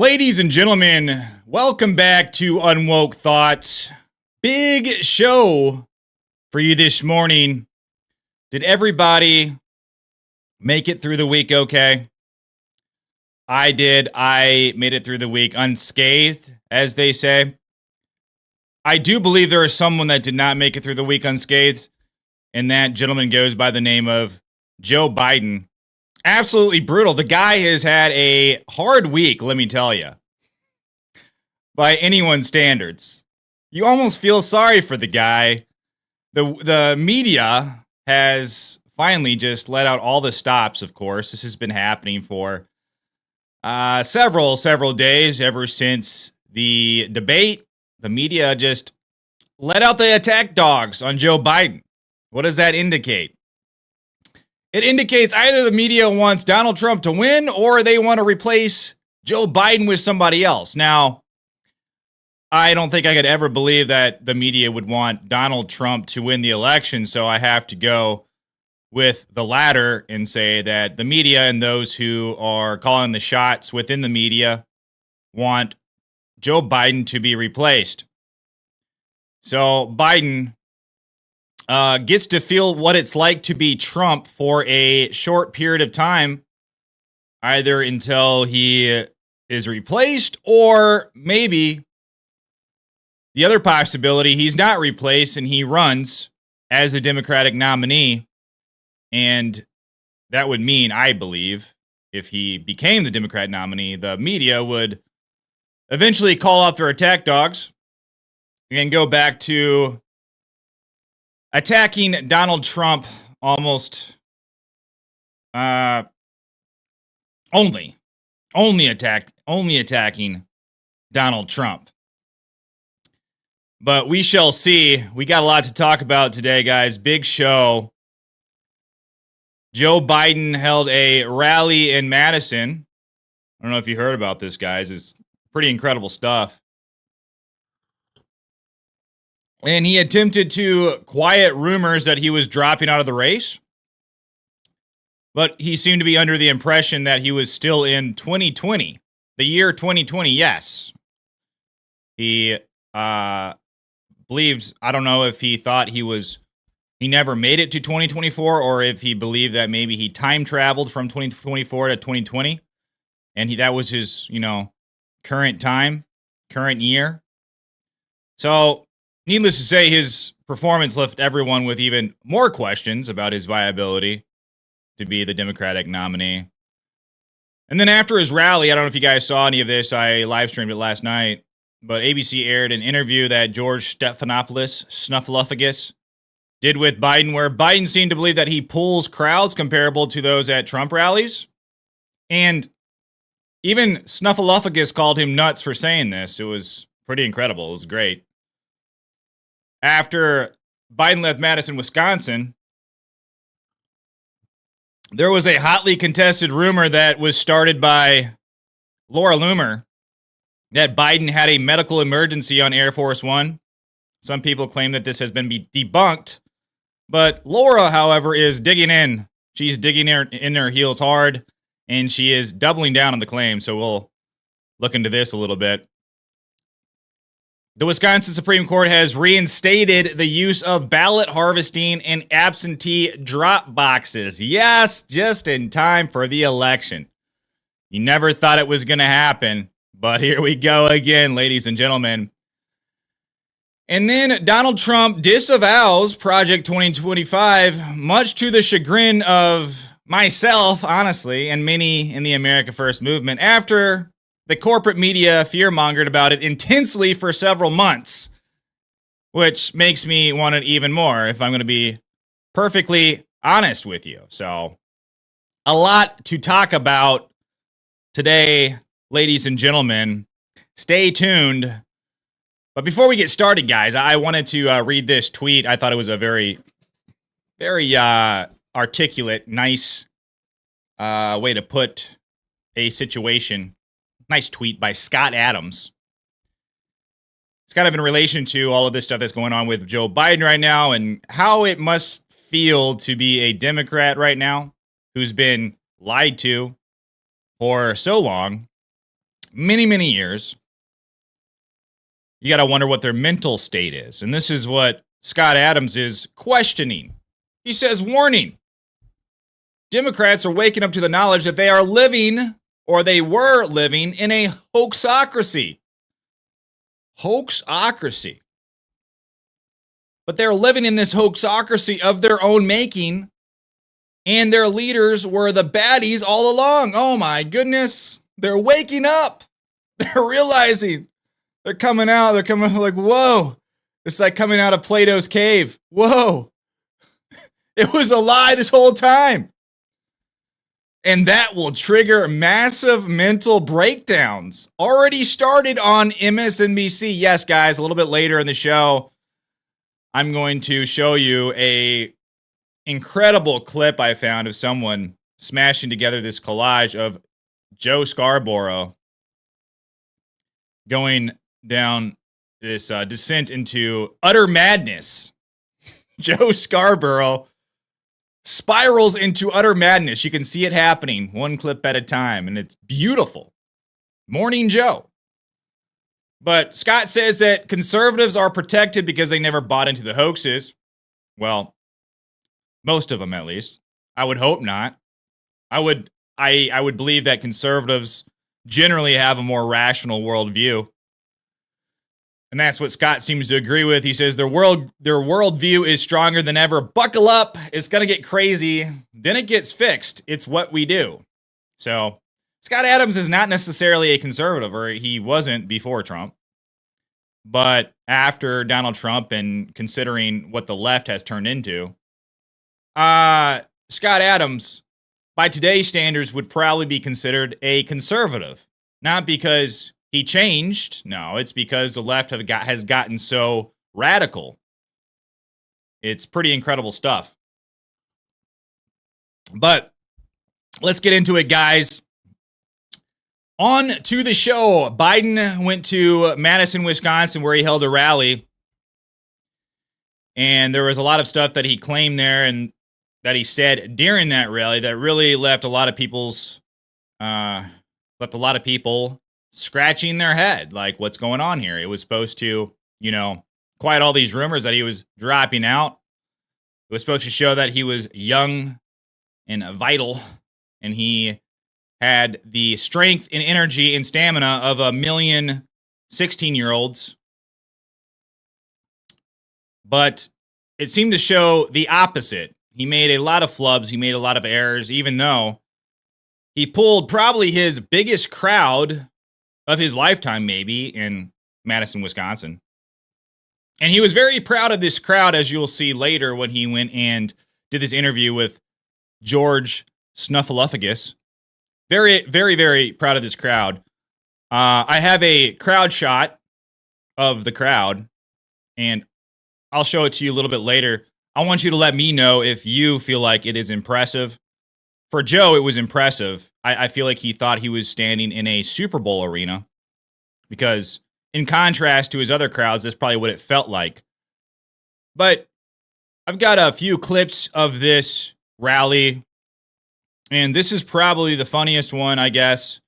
Ladies and gentlemen, welcome back to Unwoke Thoughts. Big show for you this morning. Did everybody make it through the week okay? I did. I made it through the week unscathed, as they say. I do believe there is someone that did not make it through the week unscathed, and that gentleman goes by the name of Joe Biden. Absolutely brutal. The guy has had a hard week, let me tell you. By anyone's standards. You almost feel sorry for the guy. The media has finally just let out all the stops, of course. This has been happening for several days, ever since the debate. The media just let out the attack dogs on Joe Biden. What does that indicate? It indicates either the media wants Donald Trump to win or they want to replace Joe Biden with somebody else. Now, I don't think I could ever believe that the media would want Donald Trump to win the election, so I have to go with the latter and say that the media and those who are calling the shots within the media want Joe Biden to be replaced. So Biden gets to feel what it's like to be Trump for a short period of time, either until he is replaced or maybe the other possibility, he's not replaced and he runs as the Democratic nominee. And that would mean, I believe, if he became the Democrat nominee, the media would eventually call out their attack dogs and go back to attacking Donald Trump almost only attacking Donald Trump. But we shall see. We got a lot to talk about today, guys. Big show. Joe Biden held a rally in Madison. I don't know if you heard about this, guys. It's pretty incredible stuff. And he attempted to quiet rumors that he was dropping out of the race. But he seemed to be under the impression that he was still in 2020. The year 2020, yes. He believes, I don't know if he thought he never made it to 2024 or if he believed that maybe he time traveled from 2024 to 2020. And that was his, current year. So, needless to say, his performance left everyone with even more questions about his viability to be the Democratic nominee. And then after his rally, I don't know if you guys saw any of this. I live streamed it last night, but ABC aired an interview that George Snuffleupagus did with Biden, where Biden seemed to believe that he pulls crowds comparable to those at Trump rallies. And even Snuffleupagus called him nuts for saying this. It was pretty incredible. It was great. After Biden left Madison, Wisconsin, there was a hotly contested rumor that was started by Laura Loomer that Biden had a medical emergency on Air Force One. Some people claim that this has been debunked, but Laura, however, is digging in. She's digging in her heels hard, and she is doubling down on the claim, so we'll look into this a little bit. The Wisconsin Supreme Court has reinstated the use of ballot harvesting and absentee drop boxes. Yes, just in time for the election. You never thought it was going to happen, but here we go again, ladies and gentlemen. And then Donald Trump disavows Project 2025, much to the chagrin of myself, honestly, and many in the America First movement, after the corporate media fear-mongered about it intensely for several months, which makes me want it even more, if I'm going to be perfectly honest with you. So, a lot to talk about today, ladies and gentlemen. Stay tuned. But before we get started, guys, I wanted to read this tweet. I thought it was a very, very articulate, nice way to put a situation. Nice tweet by Scott Adams. It's kind of in relation to all of this stuff that's going on with Joe Biden right now and how it must feel to be a Democrat right now who's been lied to for so long. many, many years, you got to wonder what their mental state is. And this is what Scott Adams is questioning. He says, warning, Democrats are waking up to the knowledge that they are living, or they were living, in a hoaxocracy. Hoaxocracy. But they're living in this hoaxocracy of their own making, and their leaders were the baddies all along. Oh my goodness. They're waking up. They're realizing. They're coming out. They're coming like, whoa. It's like coming out of Plato's cave. Whoa. It was a lie this whole time. And that will trigger massive mental breakdowns. Already started on MSNBC. Yes, guys, a little bit later in the show, I'm going to show you a incredible clip I found of someone smashing together this collage of Joe Scarborough going down this descent into utter madness. Joe Scarborough spirals into utter madness. You can see it happening one clip at a time, and it's beautiful. Morning Joe. But Scott says that conservatives are protected because they never bought into the hoaxes. Well, most of them, at least. I would hope not. I would believe that conservatives generally have a more rational worldview. And that's what Scott seems to agree with. He says their worldview is stronger than ever. Buckle up. It's going to get crazy. Then it gets fixed. It's what we do. So Scott Adams is not necessarily a conservative, or he wasn't before Trump. But after Donald Trump, and considering what the left has turned into, Scott Adams, by today's standards, would probably be considered a conservative. Not because he changed. No, it's because the left has gotten so radical. It's pretty incredible stuff. But let's get into it, guys. On to the show. Biden went to Madison, Wisconsin, where he held a rally. And there was a lot of stuff that he claimed there and that he said during that rally that really left a lot of people scratching their head, like, what's going on here? It was supposed to, quiet all these rumors that he was dropping out. It was supposed to show that he was young and vital, and he had the strength and energy and stamina of a million 16-year-olds. But it seemed to show the opposite. He made a lot of flubs. He made a lot of errors, even though he pulled probably his biggest crowd of his lifetime, maybe, in Madison, Wisconsin. And he was very proud of this crowd, as you'll see later when he went and did this interview with George Snuffleupagus. Very, very, very proud of this crowd. I have a crowd shot of the crowd, and I'll show it to you a little bit later. I want you to let me know if you feel like it is impressive. For Joe, it was impressive. I feel like he thought he was standing in a Super Bowl arena, because in contrast to his other crowds, that's probably what it felt like. But I've got a few clips of this rally, and this is probably the funniest one, I guess.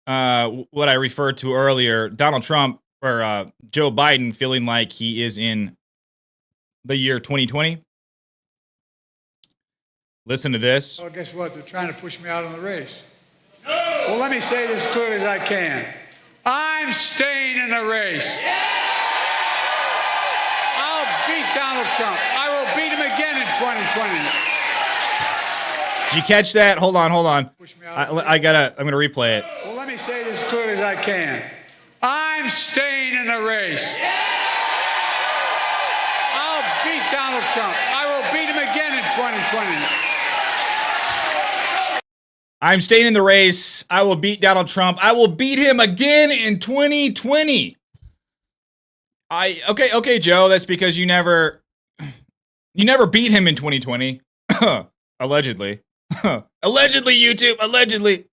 What I referred to earlier, Donald Trump, or Joe Biden, feeling like he is in the year 2020. Listen to this. Well, guess what? They're trying to push me out of the race. No! Well, let me say this as clearly as I can. I'm staying in the race. Yeah! I'll beat Donald Trump. I will beat him again in 2020. Did you catch that? Hold on. I'm gonna replay it. Well, let me say this as clearly as I can. I'm staying in the race. Yeah! I'll beat Donald Trump. I will beat him again in 2020. I'm staying in the race. I will beat Donald Trump. I will beat him again in 2020. Okay, Joe. That's because you never beat him in 2020. Allegedly. Allegedly, YouTube. Allegedly.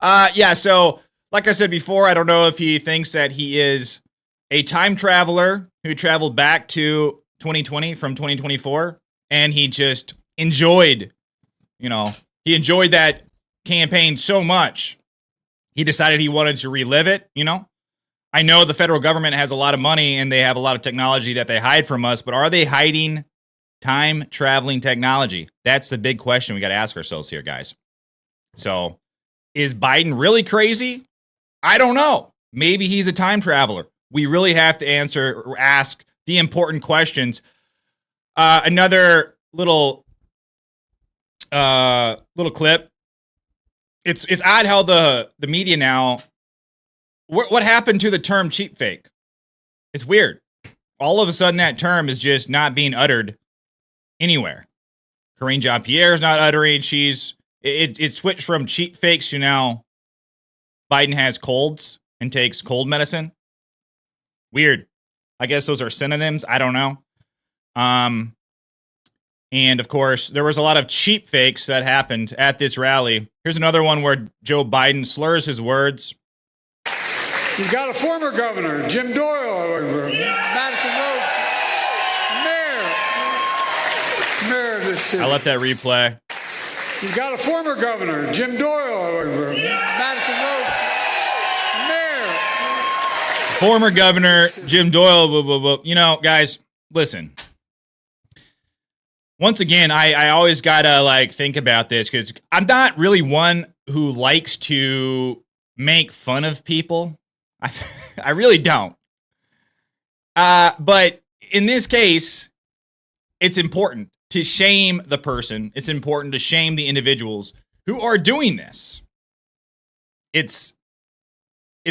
Yeah. So, like I said before, I don't know if he thinks that he is a time traveler who traveled back to 2020 from 2024, and he just enjoyed, he enjoyed that campaign so much he decided he wanted to relive it, I know the federal government has a lot of money and they have a lot of technology that they hide from us, but are they hiding time traveling technology? That's the big question we got to ask ourselves here, guys. So is Biden really crazy? I don't know. Maybe he's a time traveler. We really have to ask the important questions. Another little clip. It's odd how the media now, what happened to the term cheap fake? It's weird. All of a sudden that term is just not being uttered anywhere. Karine Jean-Pierre is not uttering. It switched from cheap fakes to now Biden has colds and takes cold medicine. Weird. I guess those are synonyms. I don't know. And of course, there was a lot of cheap fakes that happened at this rally. Here's another one where Joe Biden slurs his words. You've got a former governor, Jim Doyle, Madison Road, mayor of this city. I'll let that replay. You've got a former governor, Jim Doyle, Madison Road, mayor. Former governor, Jim Doyle. Blah, blah, blah. Guys, listen. Once again, I always gotta think about this because I'm not really one who likes to make fun of people. I really don't. But in this case, it's important to shame the person. It's important to shame the individuals who are doing this. It's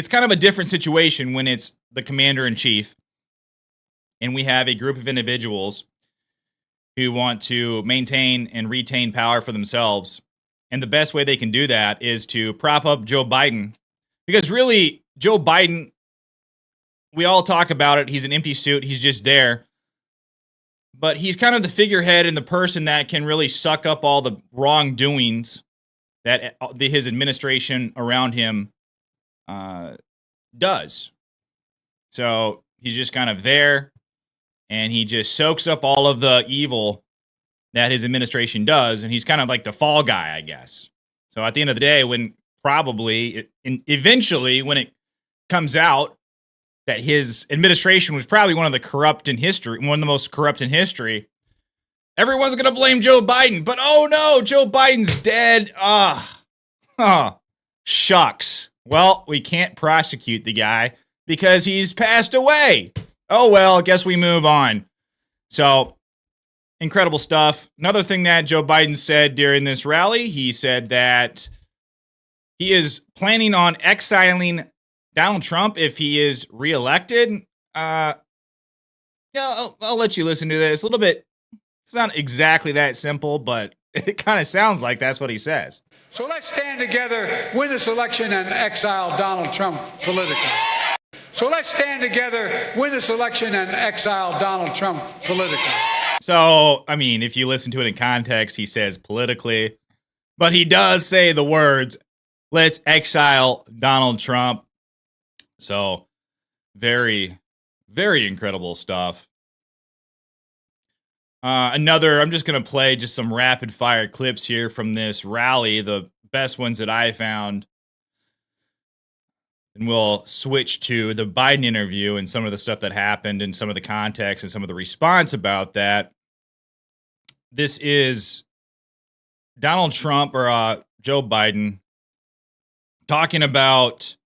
kind of a different situation when it's the commander in chief and we have a group of individuals who want to maintain and retain power for themselves. And the best way they can do that is to prop up Joe Biden. Because really, Joe Biden, we all talk about it. He's an empty suit. He's just there. But he's kind of the figurehead and the person that can really suck up all the wrongdoings that his administration around him does. So he's just kind of there, and he just soaks up all of the evil that his administration does, and he's kind of like the fall guy, I guess. So at the end of the day, eventually, when it comes out that his administration was probably one of the most corrupt in history, everyone's going to blame Joe Biden. But oh no, Joe Biden's dead. Shucks. Well, we can't prosecute the guy because he's passed away. Oh well, I guess we move on. So, incredible stuff. Another thing that Joe Biden said during this rally, he said that he is planning on exiling Donald Trump if he is reelected. I'll let you listen to this. It's not exactly that simple, but it kind of sounds like that's what he says. So let's stand together, win this election, and exile Donald Trump politically. So let's stand together, win this election, and exile Donald Trump politically. So, I mean, if you listen to it in context, he says politically, but he does say the words, let's exile Donald Trump. So, very, very incredible stuff. I'm just going to play just some rapid fire clips here from this rally, the best ones that I found. And we'll switch to the Biden interview and some of the stuff that happened and some of the context and some of the response about that. This is Donald Trump or Joe Biden talking about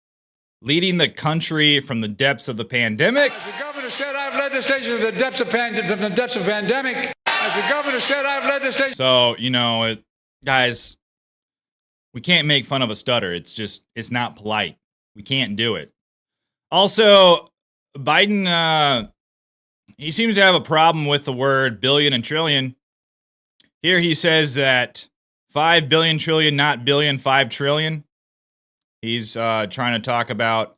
leading the country from the depths of the pandemic. As the governor said, I've led this nation from the depths of pandemic. As the governor said, I've led this nation. So, guys, we can't make fun of a stutter. It's not polite. We can't do it. Also, Biden, he seems to have a problem with the word billion and trillion. Here he says that 5 billion trillion, not billion, 5 trillion. He's trying to talk about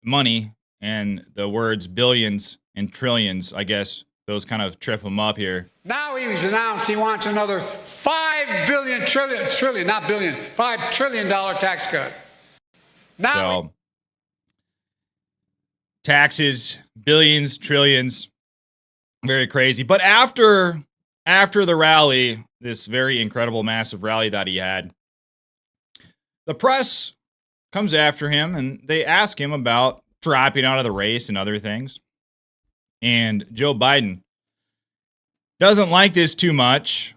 money and the words billions and trillions. I guess those kind of trip him up here. Now he's announced he wants another $5 trillion tax cut. So, taxes, billions, trillions, very crazy. But after the rally, this very incredible, massive rally that he had, The press comes after him and they ask him about dropping out of the race and other things. And Joe Biden doesn't like this too much.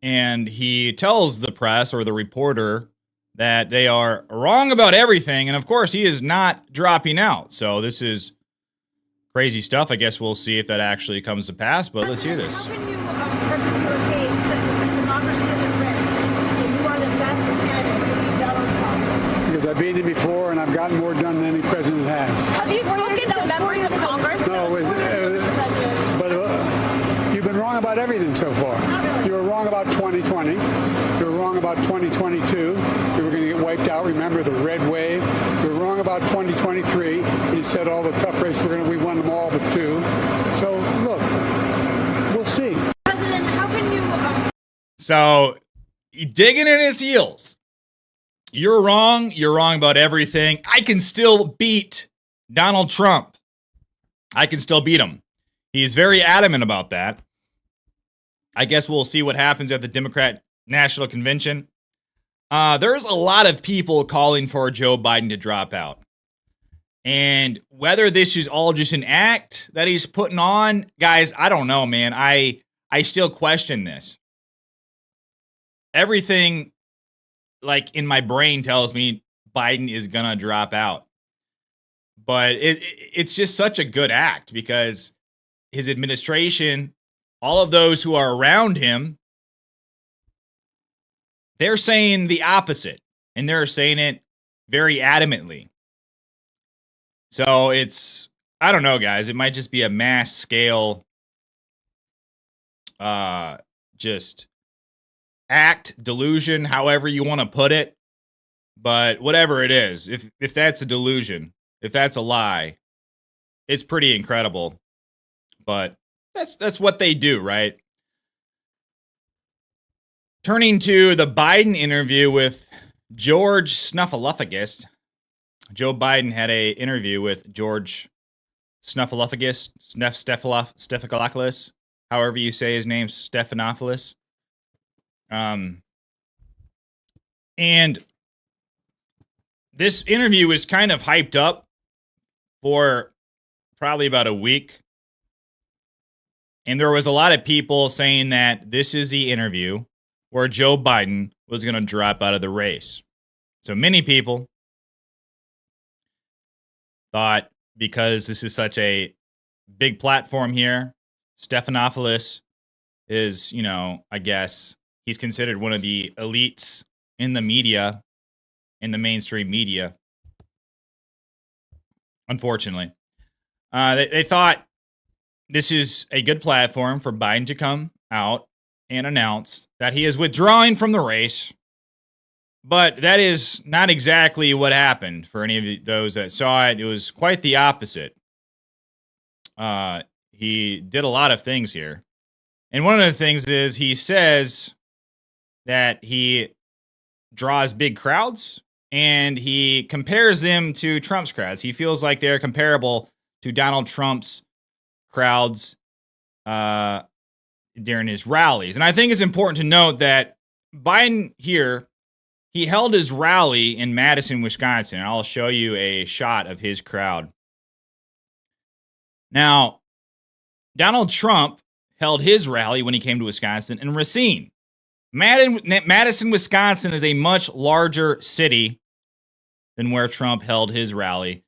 And he tells the press or the reporter that they are wrong about everything. And of course, he is not dropping out. So this is crazy stuff. I guess we'll see if that actually comes to pass. But let's hear this. How can you argue your case that democracy is at risk and you are the best candidate to beat Donald Trump? Because I've beaten him before, and I've gotten more done than any president has. Have you spoken to members of Congress? No, but you've been wrong about everything so far. You were wrong about 2020. You were wrong about 2022. We were going to get wiped out. Remember the red wave? You were wrong about 2023. You said all the tough races we won them all but 2. So look, we'll see. President, how can you? So digging in his heels. You're wrong. You're wrong about everything. I can still beat Donald Trump. I can still beat him. He's very adamant about that. I guess we'll see what happens at the Democrat National Convention. There's a lot of people calling for Joe Biden to drop out. And whether this is all just an act that he's putting on, guys, I don't know, man. I still question this. Everything, like, in my brain tells me Biden is going to drop out. But it's just such a good act because his administration, all of those who are around him, they're saying the opposite. And they're saying it very adamantly. So it's, I don't know, guys. It might just be a mass scale, just act, delusion, however you want to put it. But whatever it is, if that's a delusion, if that's a lie, it's pretty incredible. But that's what they do, right? Turning to the Biden interview with George Snuffleupagus. Joe Biden had an interview with George Snuffleupagus, Stephanopoulos, however you say his name, Stephanopoulos. And this interview was kind of hyped up for probably about a week. And there was a lot of people saying that this is the interview where Joe Biden was going to drop out of the race. So many people thought, because this is such a big platform here, Stephanopoulos is, I guess he's considered one of the elites in the media, in the mainstream media. Unfortunately, they thought this is a good platform for Biden to come out and announce that he is withdrawing from the race. But that is not exactly what happened for any of those that saw it. It was quite the opposite. He did a lot of things here. And one of the things is he says that he draws big crowds and he compares them to Trump's crowds. He feels like they're comparable to Donald Trump's crowds during his rallies. And I think it's important to note that Biden here, he held his rally in Madison, Wisconsin. And I'll show you a shot of his crowd. Now, Donald Trump held his rally when he came to Wisconsin in Racine. Madison, Wisconsin is a much larger city than where Trump held his rally.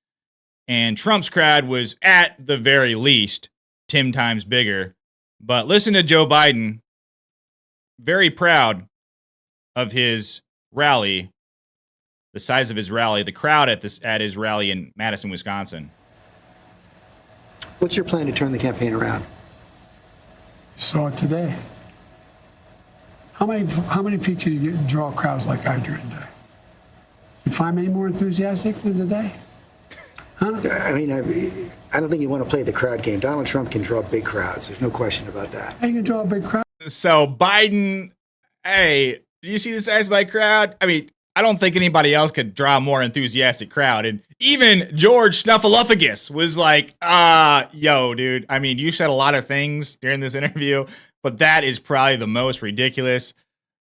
And Trump's crowd was, at the very least, 10 times bigger. But listen to Joe Biden, very proud of his rally, the size of his rally, the crowd at his rally in Madison, Wisconsin. What's your plan to turn the campaign around? You saw it today. How many people can you draw crowds like I drew today? You find many more enthusiastic than today? Huh? I mean, I don't think you want to play the crowd game. Donald Trump can draw big crowds. There's no question about that. How you can draw a big crowd? So Biden, hey, do you see the size of my crowd? I mean, I don't think anybody else could draw a more enthusiastic crowd. And even George Snuffleupagus was like, yo, dude, I mean, you said a lot of things during this interview, but that is probably the most ridiculous.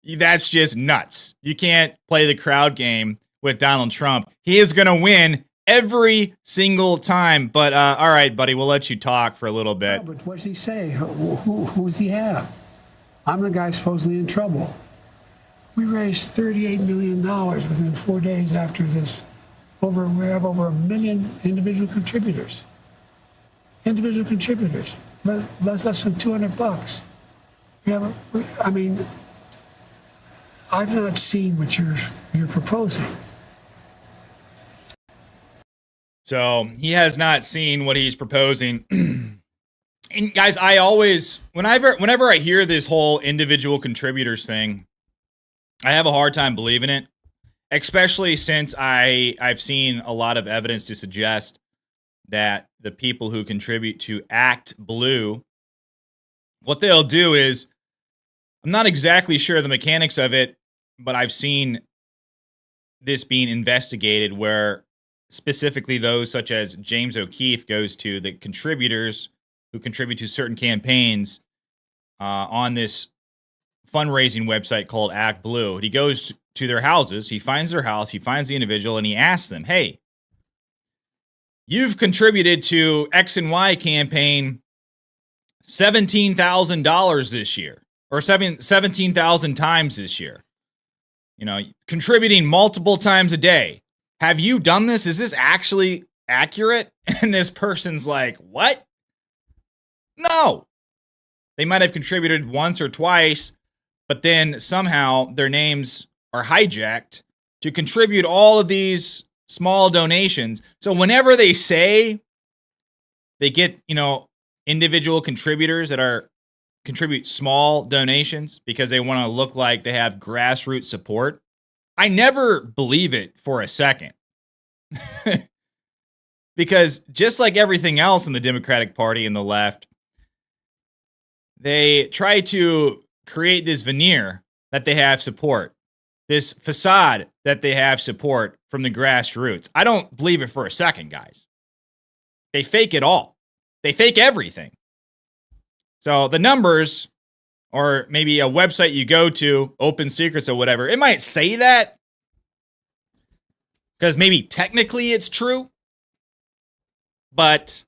That's just nuts. You can't play the crowd game with Donald Trump. He is going to win every single time. But all right, buddy, we'll let you talk for a little bit. No, but what's he say? Who's he have? I'm the guy supposedly in trouble. We raised $38 million within 4 days after this. We have over 1 million individual contributors. Individual contributors. Less than $200. I mean, I've not seen what you're proposing. So he has not seen what he's proposing. And guys, I always, whenever I hear this whole individual contributors thing, I have a hard time believing it, especially since I've seen a lot of evidence to suggest that the people who contribute to Act Blue, what they'll do is, I'm not exactly sure the mechanics of it, but I've seen this being investigated where specifically those such as James O'Keefe goes to the contributors who contribute to certain campaigns on this fundraising website called Act Blue. He goes to their houses, he finds their house, he finds the individual, and he asks them, hey, you've contributed to X and Y campaign $17,000 this year, or 17,000 times this year. You know, contributing multiple times a day. Have you done this? Is this actually accurate? And this person's like, what? No. They might have contributed once or twice, but then somehow their names are hijacked to contribute all of these small donations. So whenever they say they get, individual contributors that contribute small donations because they want to look like they have grassroots support, I never believe it for a second. Because just like everything else in the Democratic Party and the left, they try to create this veneer that they have support, this facade that they have support from the grassroots. I don't believe it for a second, guys. They fake it all. They fake everything. So the numbers, or maybe a website you go to, Open Secrets or whatever, it might say that because maybe technically it's true, but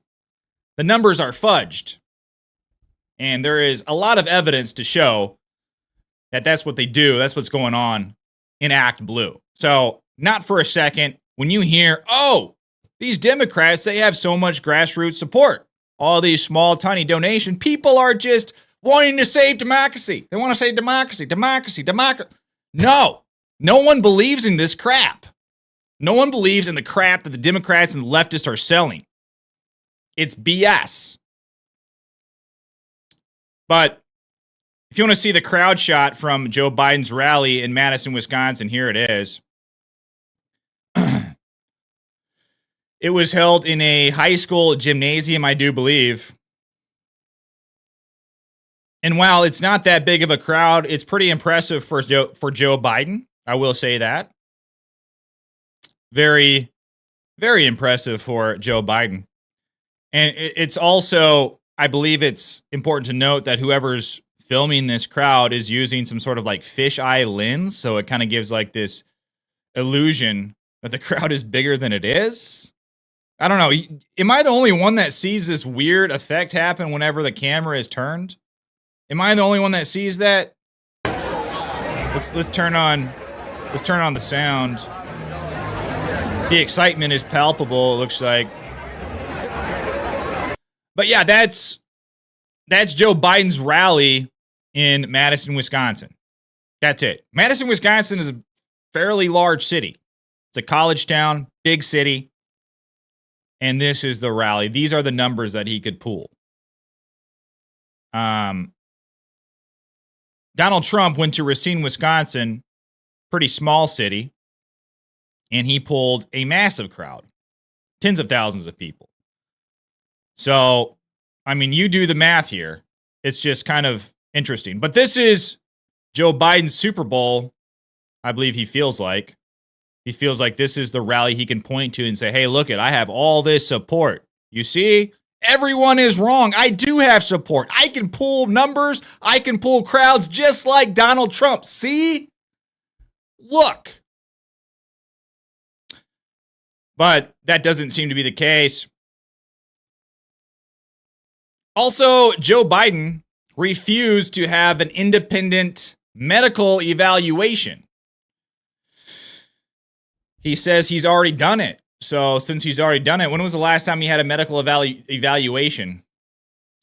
the numbers are fudged. And there is a lot of evidence to show that that's what they do. That's what's going on in Act Blue. So not for a second, when you hear, oh, these Democrats, they have so much grassroots support, all these small, tiny donations, people are just wanting to save democracy. They want to say democracy. No one believes in this crap. No one believes in the crap that the Democrats and the leftists are selling. It's BS. But if you want to see the crowd shot from Joe Biden's rally in Madison, Wisconsin, here it is. It was held in a high school gymnasium, I do believe. And while it's not that big of a crowd, it's pretty impressive for Joe Biden. I will say that. Very, very impressive for Joe Biden. And it's also, I believe it's important to note that whoever's filming this crowd is using some sort of like fisheye lens. So it kind of gives like this illusion that the crowd is bigger than it is. I don't know. Am I the only one that sees this weird effect happen whenever the camera is turned? Am I the only one that sees that? Let's turn on the sound. The excitement is palpable, it looks like. But yeah, that's Joe Biden's rally in Madison, Wisconsin. That's it. Madison, Wisconsin is a fairly large city. It's a college town, big city. And this is the rally. These are the numbers that he could pull. Donald Trump went to Racine, Wisconsin, pretty small city, and he pulled a massive crowd, tens of thousands of people. So, I mean, you do the math here. It's just kind of interesting. But this is Joe Biden's Super Bowl, I believe he feels like. He feels like this is the rally he can point to and say, hey, look it, I have all this support. You see, Everyone is wrong. I do have support. I can pull numbers. I can pull crowds just like Donald Trump. See? Look. But that doesn't seem to be the case. Also, Joe Biden refused to have an independent medical evaluation. He says he's already done it. So since he's already done it, when was the last time he had a medical evaluation?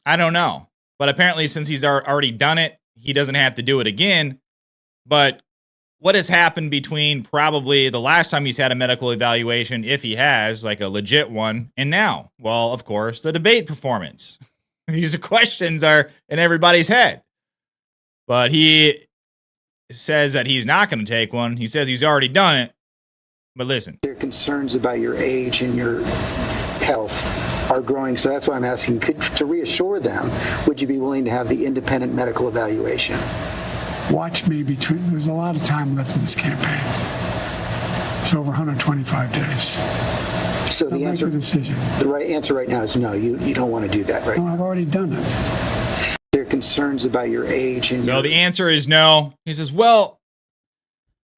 I don't know. But apparently since he's already done it, he doesn't have to do it again. But what has happened between probably the last time he's had a medical evaluation, if he has, like a legit one, and now? Well, of course, the debate performance. These questions are in everybody's head. But he says that he's not going to take one. He says he's already done it. But listen. Their concerns about your age and your health are growing, so that's why I'm asking, to reassure them, would you be willing to have the independent medical evaluation? Watch me there's a lot of time left in this campaign. It's over 125 days. So the answer, decision. The right answer right now is no, you don't want to do that, right? No, I've already done it. Their concerns about your age and so the answer is no. He says, well,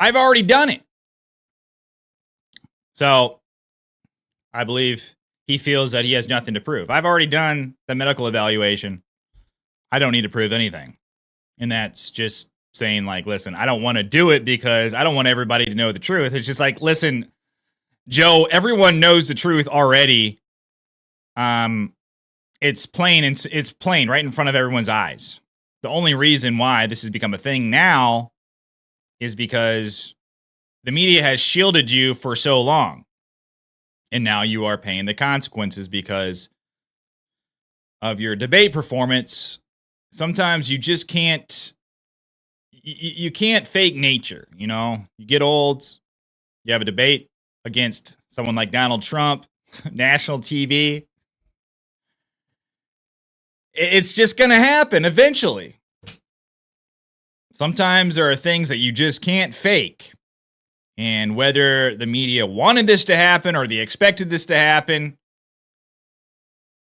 I've already done it. So I believe he feels that he has nothing to prove. I've already done the medical evaluation. I don't need to prove anything. And that's just saying, like, listen, I don't want to do it because I don't want everybody to know the truth. It's just like, listen, Joe, everyone knows the truth already. It's plain. It's plain right in front of everyone's eyes. The only reason why this has become a thing now is because the media has shielded you for so long. And now you are paying the consequences because of your debate performance. Sometimes you just can't, you can't fake nature, you know? You get old, you have a debate against someone like Donald Trump, national TV. It's just going to happen eventually. Sometimes there are things that you just can't fake. And whether the media wanted this to happen or they expected this to happen,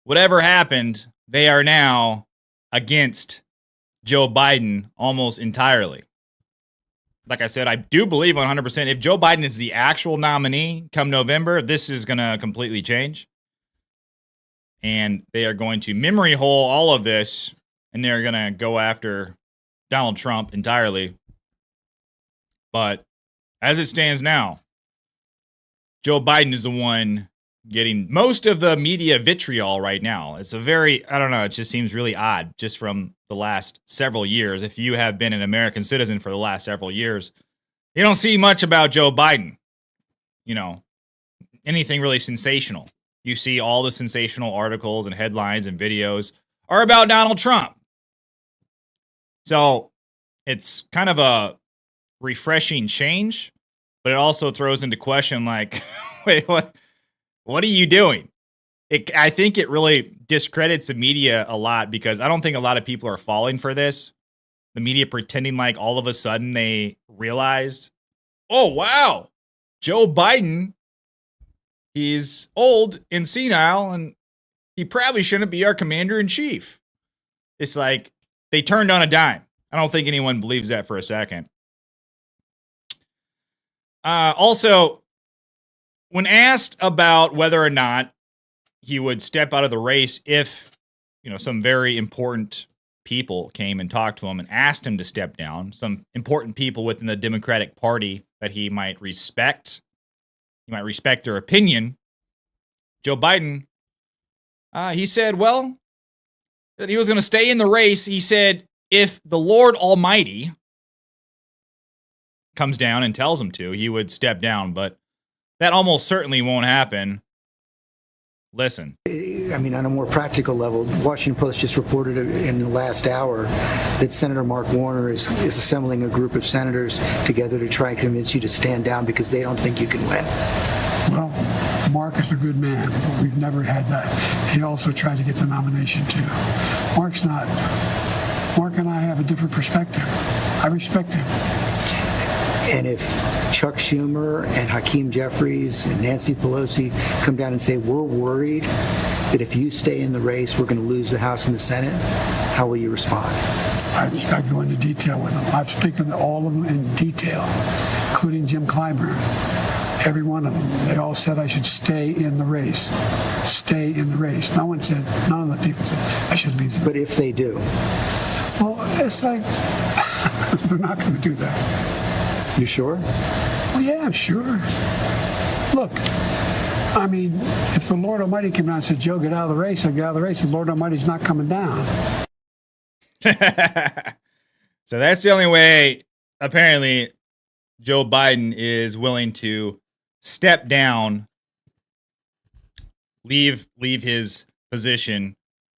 whatever happened, they are now against Joe Biden almost entirely. Like I said, I do believe 100% if Joe Biden is the actual nominee come November, this is going to completely change. And they are going to memory hole all of this, and they're going to go after Donald Trump entirely. But as it stands now, Joe Biden is the one getting most of the media vitriol right now. It's a very, I don't know, it just seems really odd just from the last several years. If you have been an American citizen for the last several years, you don't see much about Joe Biden. You know, anything really sensational. You see all the sensational articles and headlines and videos are about Donald Trump. So it's kind of a refreshing change, but it also throws into question, like, wait, what are you doing? I think it really discredits the media a lot because I don't think a lot of people are falling for this. The media pretending like all of a sudden they realized, oh, wow, Joe Biden, he's old and senile and he probably shouldn't be our commander in chief. It's like they turned on a dime. I don't think anyone believes that for a second. Also, when asked about whether or not he would step out of the race if, you know, some very important people came and talked to him and asked him to step down, some important people within the Democratic Party that he might respect their opinion, Joe Biden, he said, well, that he was going to stay in the race. He said, if the Lord Almighty comes down and tells him to, he would step down, but that almost certainly won't happen. Listen. I mean, on a more practical level, the Washington Post just reported in the last hour that Senator Mark Warner is assembling a group of senators together to try and convince you to stand down because they don't think you can win. Well, Mark is a good man, but we've never had that. He also tried to get the nomination, too. Mark and I have a different perspective. I respect him. And if Chuck Schumer and Hakeem Jeffries and Nancy Pelosi come down and say, we're worried that if you stay in the race, we're going to lose the House and the Senate, how will you respond? I go into detail with them. I've spoken to all of them in detail, including Jim Clyburn. Every one of them. They all said I should stay in the race. Stay in the race. None of the people said I should leave. But if they do? Well, it's like, they're not going to do that. You sure? Well, yeah, I'm sure. Look, I mean, if the Lord Almighty came down and said, Joe, get out of the race, I'd get out of the race. The Lord Almighty's not coming down. So that's the only way, apparently, Joe Biden is willing to step down, leave his position,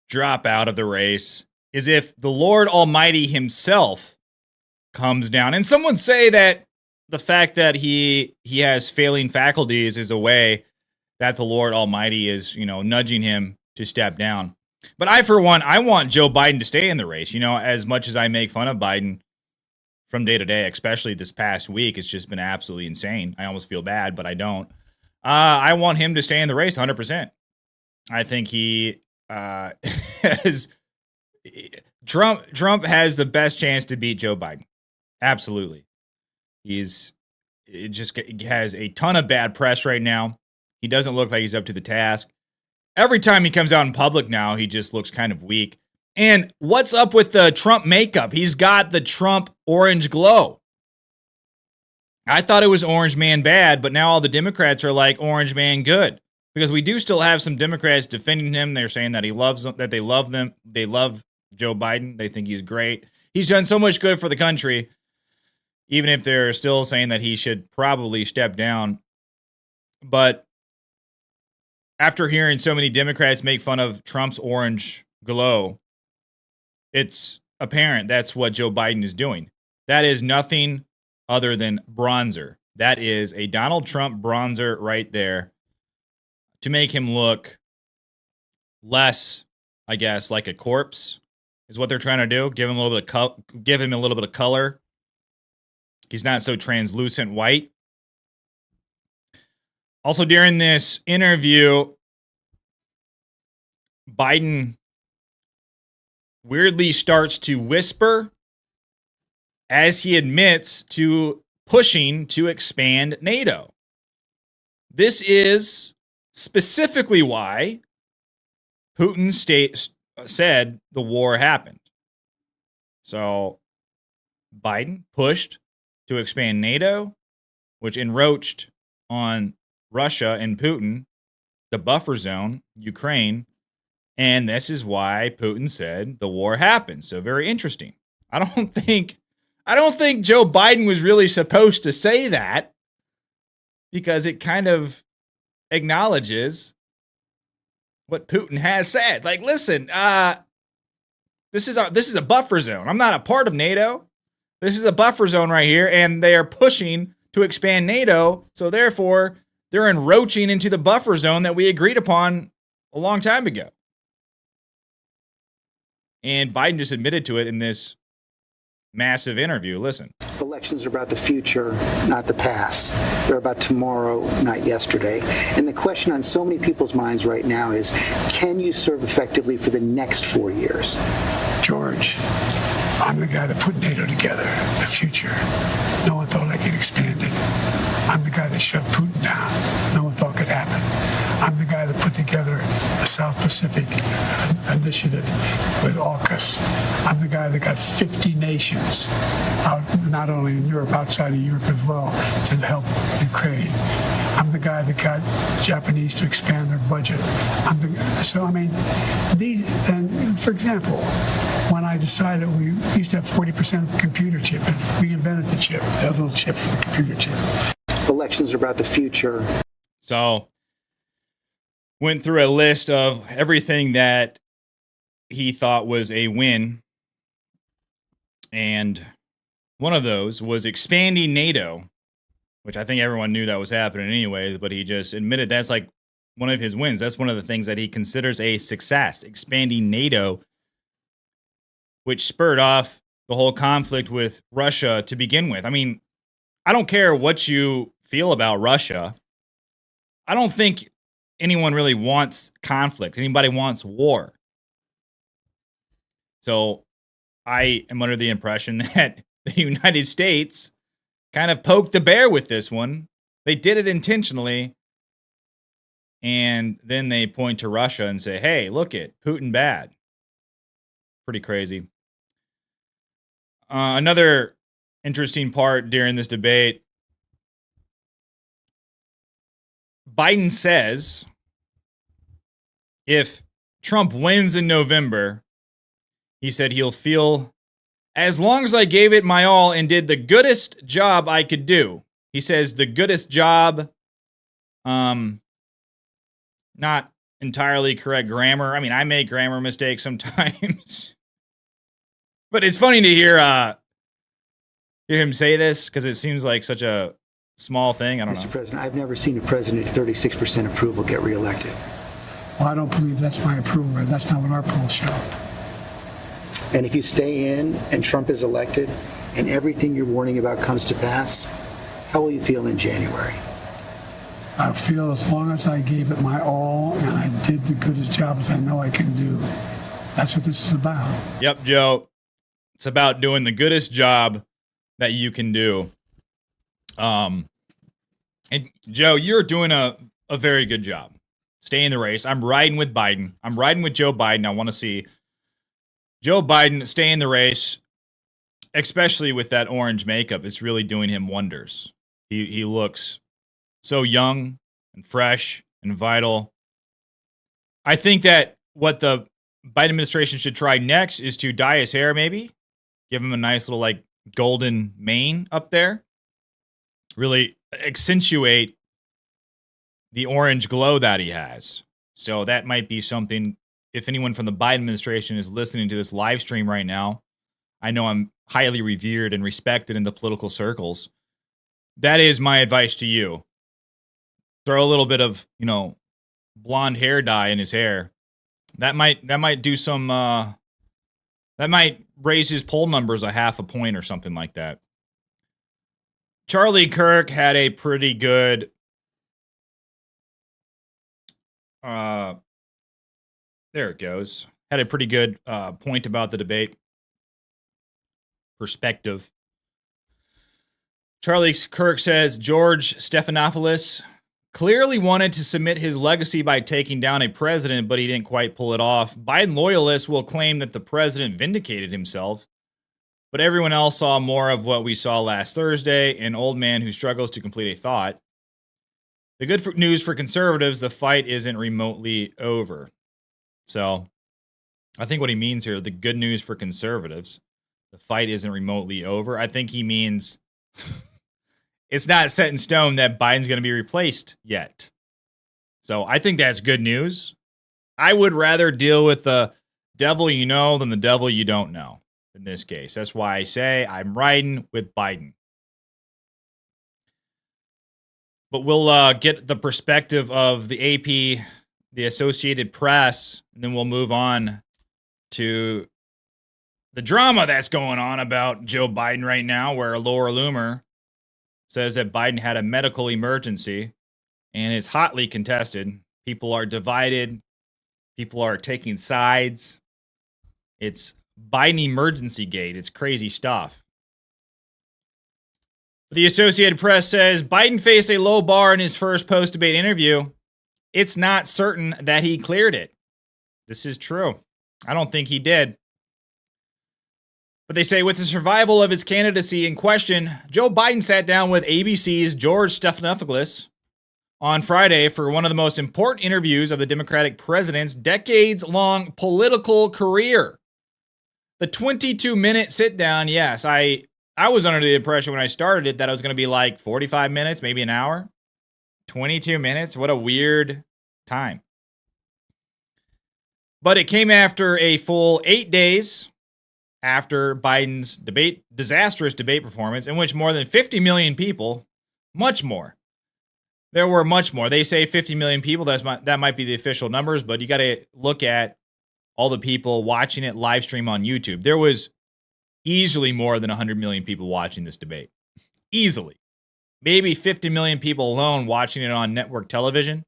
drop out of the race, is if the Lord Almighty himself comes down. And some would say that the fact that he has failing faculties is a way that the Lord Almighty is, nudging him to step down. But I, for one, I want Joe Biden to stay in the race. As much as I make fun of Biden from day to day, especially this past week, it's just been absolutely insane. I almost feel bad, but I don't. I want him to stay in the race 100%. I think he has Trump has the best chance to beat Joe Biden. Absolutely. It just has a ton of bad press right now. He doesn't look like he's up to the task. Every time he comes out in public now, he just looks kind of weak. And what's up with the Trump makeup? He's got the Trump orange glow. I thought it was orange man bad, but now all the Democrats are like orange man good. Because we do still have some Democrats defending him. They're saying that they love them. They love Joe Biden. They think he's great. He's done so much good for the country, even if they're still saying that he should probably step down. But after hearing so many Democrats make fun of Trump's orange glow, it's apparent that's what Joe Biden is doing. That is nothing other than bronzer. That is a Donald Trump bronzer right there to make him look less, I guess, like a corpse is what they're trying to do. Give him a little bit of color. He's not so translucent white. Also, during this interview, Biden weirdly starts to whisper as he admits to pushing to expand NATO. This is specifically why Putin said the war happened. So Biden pushed to expand NATO, which encroached on Russia and Putin, the buffer zone, Ukraine, and this is why Putin said the war happened. So very interesting. I don't think Joe Biden was really supposed to say that, because it kind of acknowledges what Putin has said. Like, listen, this is a buffer zone. I'm not a part of NATO. This is a buffer zone right here, and they are pushing to expand NATO. So therefore, they're encroaching into the buffer zone that we agreed upon a long time ago. And Biden just admitted to it in this massive interview. Listen. Elections are about the future, not the past. They're about tomorrow, not yesterday. And the question on so many people's minds right now is, can you serve effectively for the next 4 years? George, I'm the guy that put NATO together, the future. No one thought I could expand it. I'm the guy that shoved Putin down. No one thought could happen. I'm the guy that put together the South Pacific Initiative with AUKUS. I'm the guy that got 50 nations out, not only in Europe, outside of Europe as well, to help Ukraine. I'm the guy that got Japanese to expand their budget. For example, when I decided we used to have 40% of the computer chip, and we invented the chip, the little chip for the computer chip. Elections are about the future. So, went through a list of everything that he thought was a win. And one of those was expanding NATO, which I think everyone knew that was happening anyways, but he just admitted that's like one of his wins. That's one of the things that he considers a success, expanding NATO, which spurred off the whole conflict with Russia to begin with. I mean, I don't care what you feel about Russia. I don't think anyone really wants conflict. Anybody wants war. So I am under the impression that the United States kind of poked the bear with this one. They did it intentionally. And then they point to Russia and say, hey, look it, Putin bad. Pretty crazy. Another interesting part during this debate, Biden says if Trump wins in November, he said he'll feel, as long as I gave it my all and did the goodest job I could do. He says the goodest job, not entirely correct grammar. I mean, I make grammar mistakes sometimes. But it's funny to hear him say this because it seems like such a small thing. I don't know. Mr. President, I've never seen a president at 36% approval get reelected. Well, I don't believe that's my approval rate. That's not what our polls show. And if you stay in and Trump is elected and everything you're warning about comes to pass, how will you feel in January? I feel as long as I gave it my all and I did the goodest job as I know I can do. That's what this is about. Yep, Joe. It's about doing the goodest job that you can do. And Joe, you're doing a very good job. Stay in the race. I'm riding with Biden. I'm riding with Joe Biden. I want to see Joe Biden stay in the race, especially with that orange makeup. It's really doing him wonders. He looks so young and fresh and vital. I think that what the Biden administration should try next is to dye his hair, maybe. Give him a nice little, like, golden mane up there. Really accentuate the orange glow that he has. So that might be something, if anyone from the Biden administration is listening to this live stream right now, I know I'm highly revered and respected in the political circles. That is my advice to you. Throw a little bit of, blonde hair dye in his hair. That might do some, that might raise his poll numbers a half a point or something like that. Charlie Kirk had a pretty good, there it goes. Had a pretty good point about the debate. Perspective. Charlie Kirk says George Stephanopoulos clearly wanted to cement his legacy by taking down a president, but he didn't quite pull it off. Biden loyalists will claim that the president vindicated himself, but everyone else saw more of what we saw last Thursday, an old man who struggles to complete a thought. The good news for conservatives, the fight isn't remotely over. So I think what he means here, the good news for conservatives, the fight isn't remotely over. I think he means it's not set in stone that Biden's going to be replaced yet. So I think that's good news. I would rather deal with the devil you know than the devil you don't know in this case. That's why I say I'm riding with Biden. But we'll get the perspective of the AP, the Associated Press, and then we'll move on to the drama that's going on about Joe Biden right now, where Laura Loomer says that Biden had a medical emergency and is hotly contested. People are divided. People are taking sides. It's Biden emergency gate. It's crazy stuff. The Associated Press says Biden faced a low bar in his first post-debate interview. It's not certain that he cleared it. This is true. I don't think he did. But they say with the survival of his candidacy in question, Joe Biden sat down with ABC's George Stephanopoulos on Friday for one of the most important interviews of the Democratic president's decades-long political career. The 22-minute sit-down, yes, I was under the impression when I started it that it was going to be like 45 minutes, maybe an hour. 22 minutes? What a weird time. But it came after a full 8 days after Biden's disastrous debate performance, in which more than 50 million people, much more. There were much more. They say 50 million people. That might be the official numbers, but you got to look at all the people watching it live stream on YouTube. There was easily more than 100 million people watching this debate. Easily. maybe 50 million people alone watching it on network television.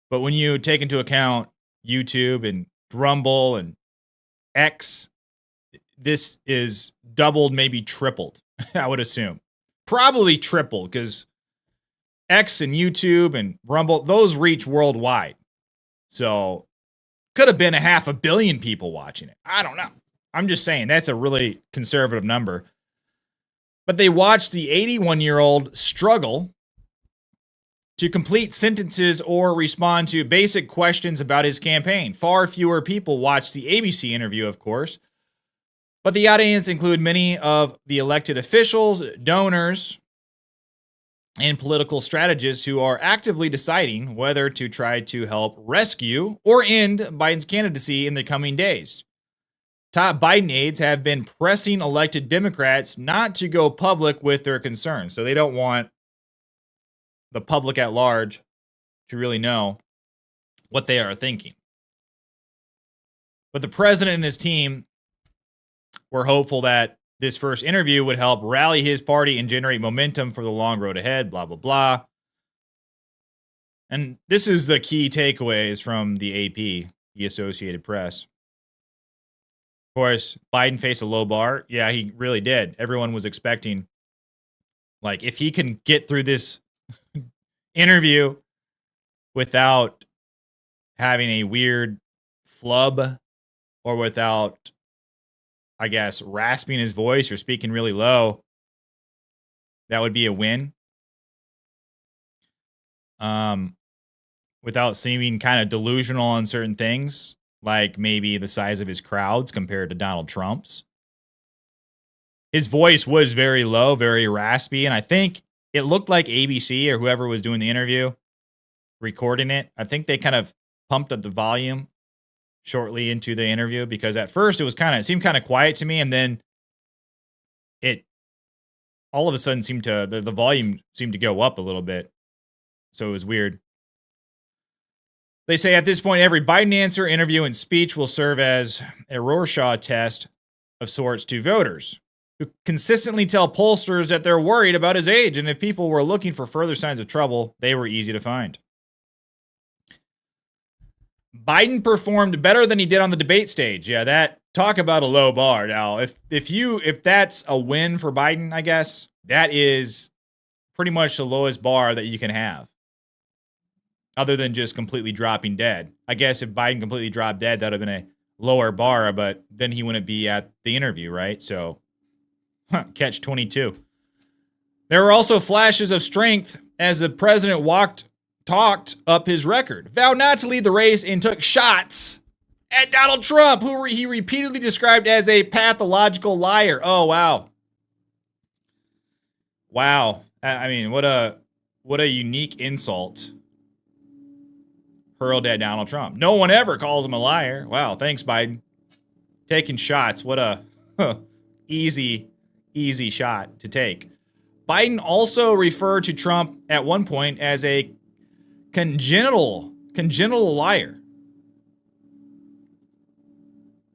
But when you take into account YouTube and Rumble and X, this is doubled, maybe tripled, I would assume. Probably tripled, because X and YouTube and Rumble, those reach worldwide. So could have been 500 million people watching it. I don't know. I'm just saying that's a really conservative number. But they watched the 81-year-old struggle to complete sentences or respond to basic questions about his campaign. Far fewer people watched the ABC interview, of course. But the audience include many of the elected officials, donors, and political strategists who are actively deciding whether to try to help rescue or end Biden's candidacy in the coming days. Top Biden aides have been pressing elected Democrats not to go public with their concerns. So they don't want the public at large to really know what they are thinking. But the president and his team were hopeful that this first interview would help rally his party and generate momentum for the long road ahead, blah, blah, blah. And this is the key takeaways from the AP, the Associated Press. Of course, Biden faced a low bar. Yeah, he really did. Everyone was expecting, like, if he can get through this interview without having a weird flub or without, I guess, rasping his voice or speaking really low, that would be a win. Without seeming kind of delusional on certain things, like maybe the size of his crowds compared to Donald Trump's. His voice was very low, very raspy, and I think it looked like ABC or whoever was doing the interview, recording it, I think they kind of pumped up the volume shortly into the interview, because at first it seemed kind of quiet to me, and then it all of a sudden seemed to, the volume seemed to go up a little bit. So it was weird. They say at this point, every Biden answer, interview, and speech will serve as a Rorschach test of sorts to voters who consistently tell pollsters that they're worried about his age, and if people were looking for further signs of trouble, they were easy to find. Biden performed better than he did on the debate stage. Yeah, that, talk about a low bar. Now, if that's a win for Biden, I guess, that is pretty much the lowest bar that you can have, other than just completely dropping dead. I guess if Biden completely dropped dead, that would have been a lower bar, but then he wouldn't be at the interview, right? So, catch 22. There were also flashes of strength as the president talked up his record, vowed not to lead the race, and took shots at Donald Trump, who he repeatedly described as a pathological liar. Oh, wow. Wow. I mean, what a unique insult hurled at Donald Trump. No one ever calls him a liar. Wow, thanks, Biden. Taking shots. What a easy shot to take. Biden also referred to Trump at one point as a congenital liar.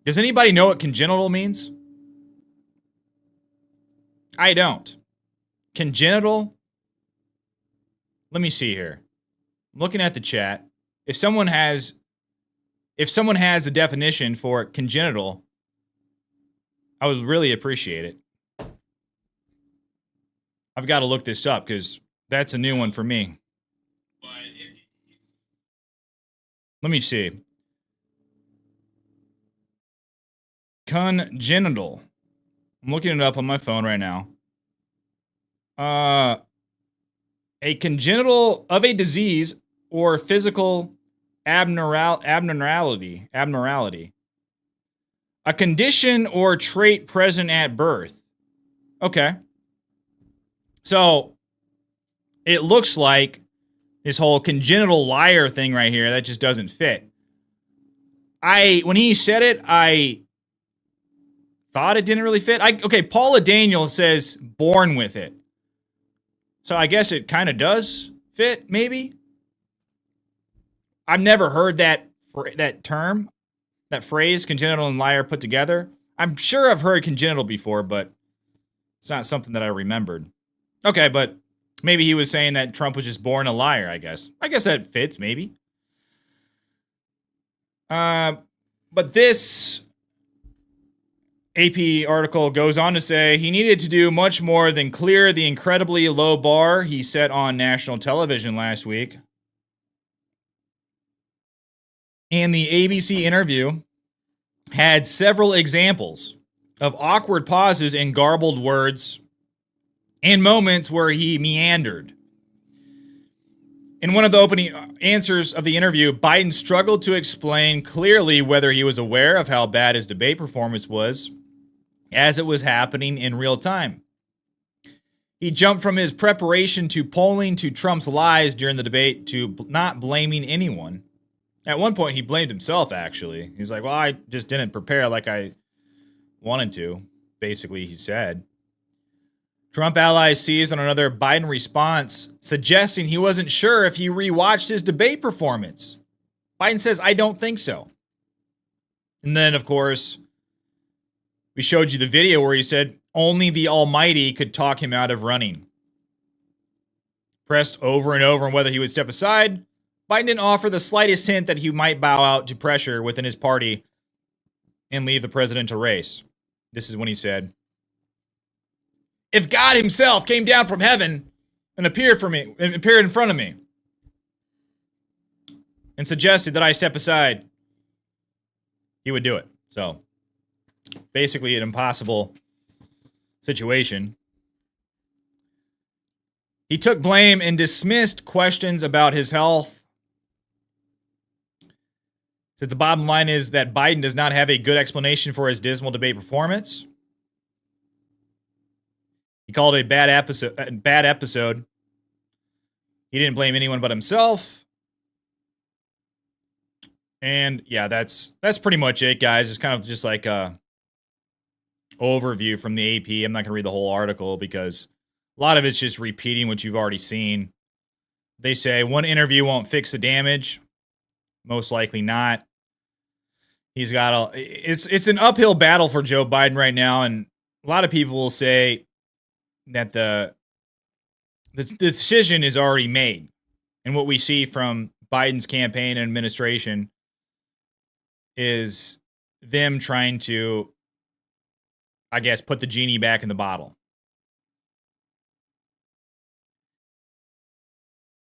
Does anybody know what congenital means? I don't. Congenital? Let me see here. I'm looking at the chat. If someone has a definition for congenital, I would really appreciate it. I've got to look this up because that's a new one for me. Let me see. Congenital. I'm looking it up on my phone right now. A congenital of a disease or physical abnormality. A condition or trait present at birth. Okay. So it looks like this whole congenital liar thing right here, that just doesn't fit. When he said it, I thought it didn't really fit. Okay, Paula Daniel says born with it. So I guess it kind of does fit, maybe. I've never heard that term, that phrase, congenital and liar put together. I'm sure I've heard congenital before, but it's not something that I remembered. Okay, but Maybe he was saying that Trump was just born a liar, I guess. I guess that fits, maybe. But this AP article goes on to say he needed to do much more than clear the incredibly low bar he set on national television last week. And the ABC interview had several examples of awkward pauses and garbled words and moments where he meandered. In one of the opening answers of the interview, Biden struggled to explain clearly whether he was aware of how bad his debate performance was as it was happening in real time. He jumped from his preparation to polling to Trump's lies during the debate to not blaming anyone. At one point, he blamed himself, actually. He's like, well, I just didn't prepare like I wanted to, basically, he said. Trump allies seized on another Biden response, suggesting he wasn't sure if he rewatched his debate performance. Biden says, I don't think so. And then, of course, we showed you the video where he said only the Almighty could talk him out of running. Pressed over and over on whether he would step aside, Biden didn't offer the slightest hint that he might bow out to pressure within his party and leave the presidential race. This is when he said, if God himself came down from heaven and appeared in front of me and suggested that I step aside, he would do it. So basically an impossible situation. He took blame and dismissed questions about his health. Says the bottom line is that Biden does not have a good explanation for his dismal debate performance. He called it a bad episode. He didn't blame anyone but himself. And yeah, that's pretty much it, guys. It's kind of just like a overview from the AP. I'm not going to read the whole article because a lot of it's just repeating what you've already seen. They say one interview won't fix the damage. Most likely not. He's got it's an uphill battle for Joe Biden right now, and a lot of people will say that the decision is already made. And what we see from Biden's campaign and administration is them trying to, I guess, put the genie back in the bottle.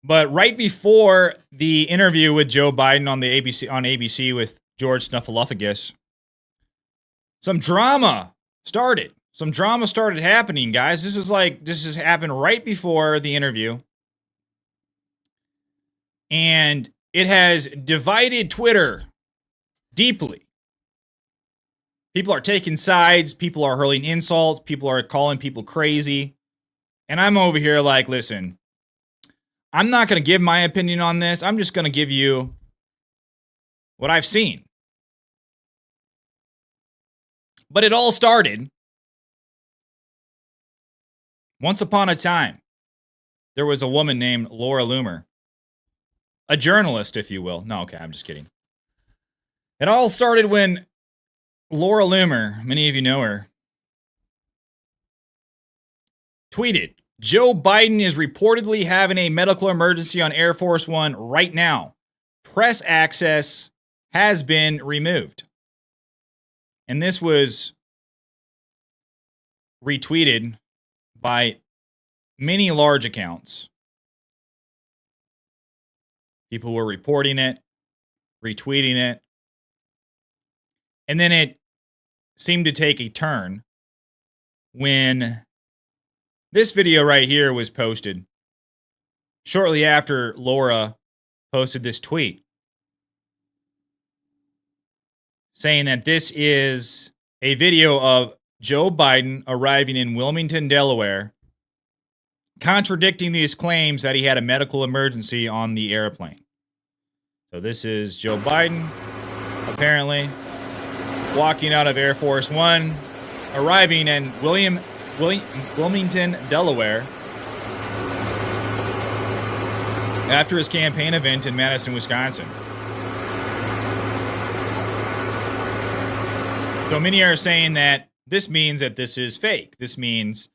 But right before the interview with Joe Biden on ABC with George Snuffleupagus, some drama started. Some drama started happening, guys. This has happened right before the interview. And it has divided Twitter deeply. People are taking sides. People are hurling insults. People are calling people crazy. And I'm over here like, listen, I'm not going to give my opinion on this. I'm just going to give you what I've seen. But it all started. Once upon a time, there was a woman named Laura Loomer, a journalist, if you will. No, okay, I'm just kidding. It all started when Laura Loomer, many of you know her, tweeted, Joe Biden is reportedly having a medical emergency on Air Force One right now. Press access has been removed. And this was retweeted by many large accounts. People were reporting it, retweeting it. And then it seemed to take a turn when this video right here was posted shortly after Laura posted this tweet saying that this is a video of Joe Biden arriving in Wilmington, Delaware, contradicting these claims that he had a medical emergency on the airplane. So this is Joe Biden, apparently, walking out of Air Force One, arriving in Wilmington, Delaware, after his campaign event in Madison, Wisconsin. So many are saying that this means that this is fake. This means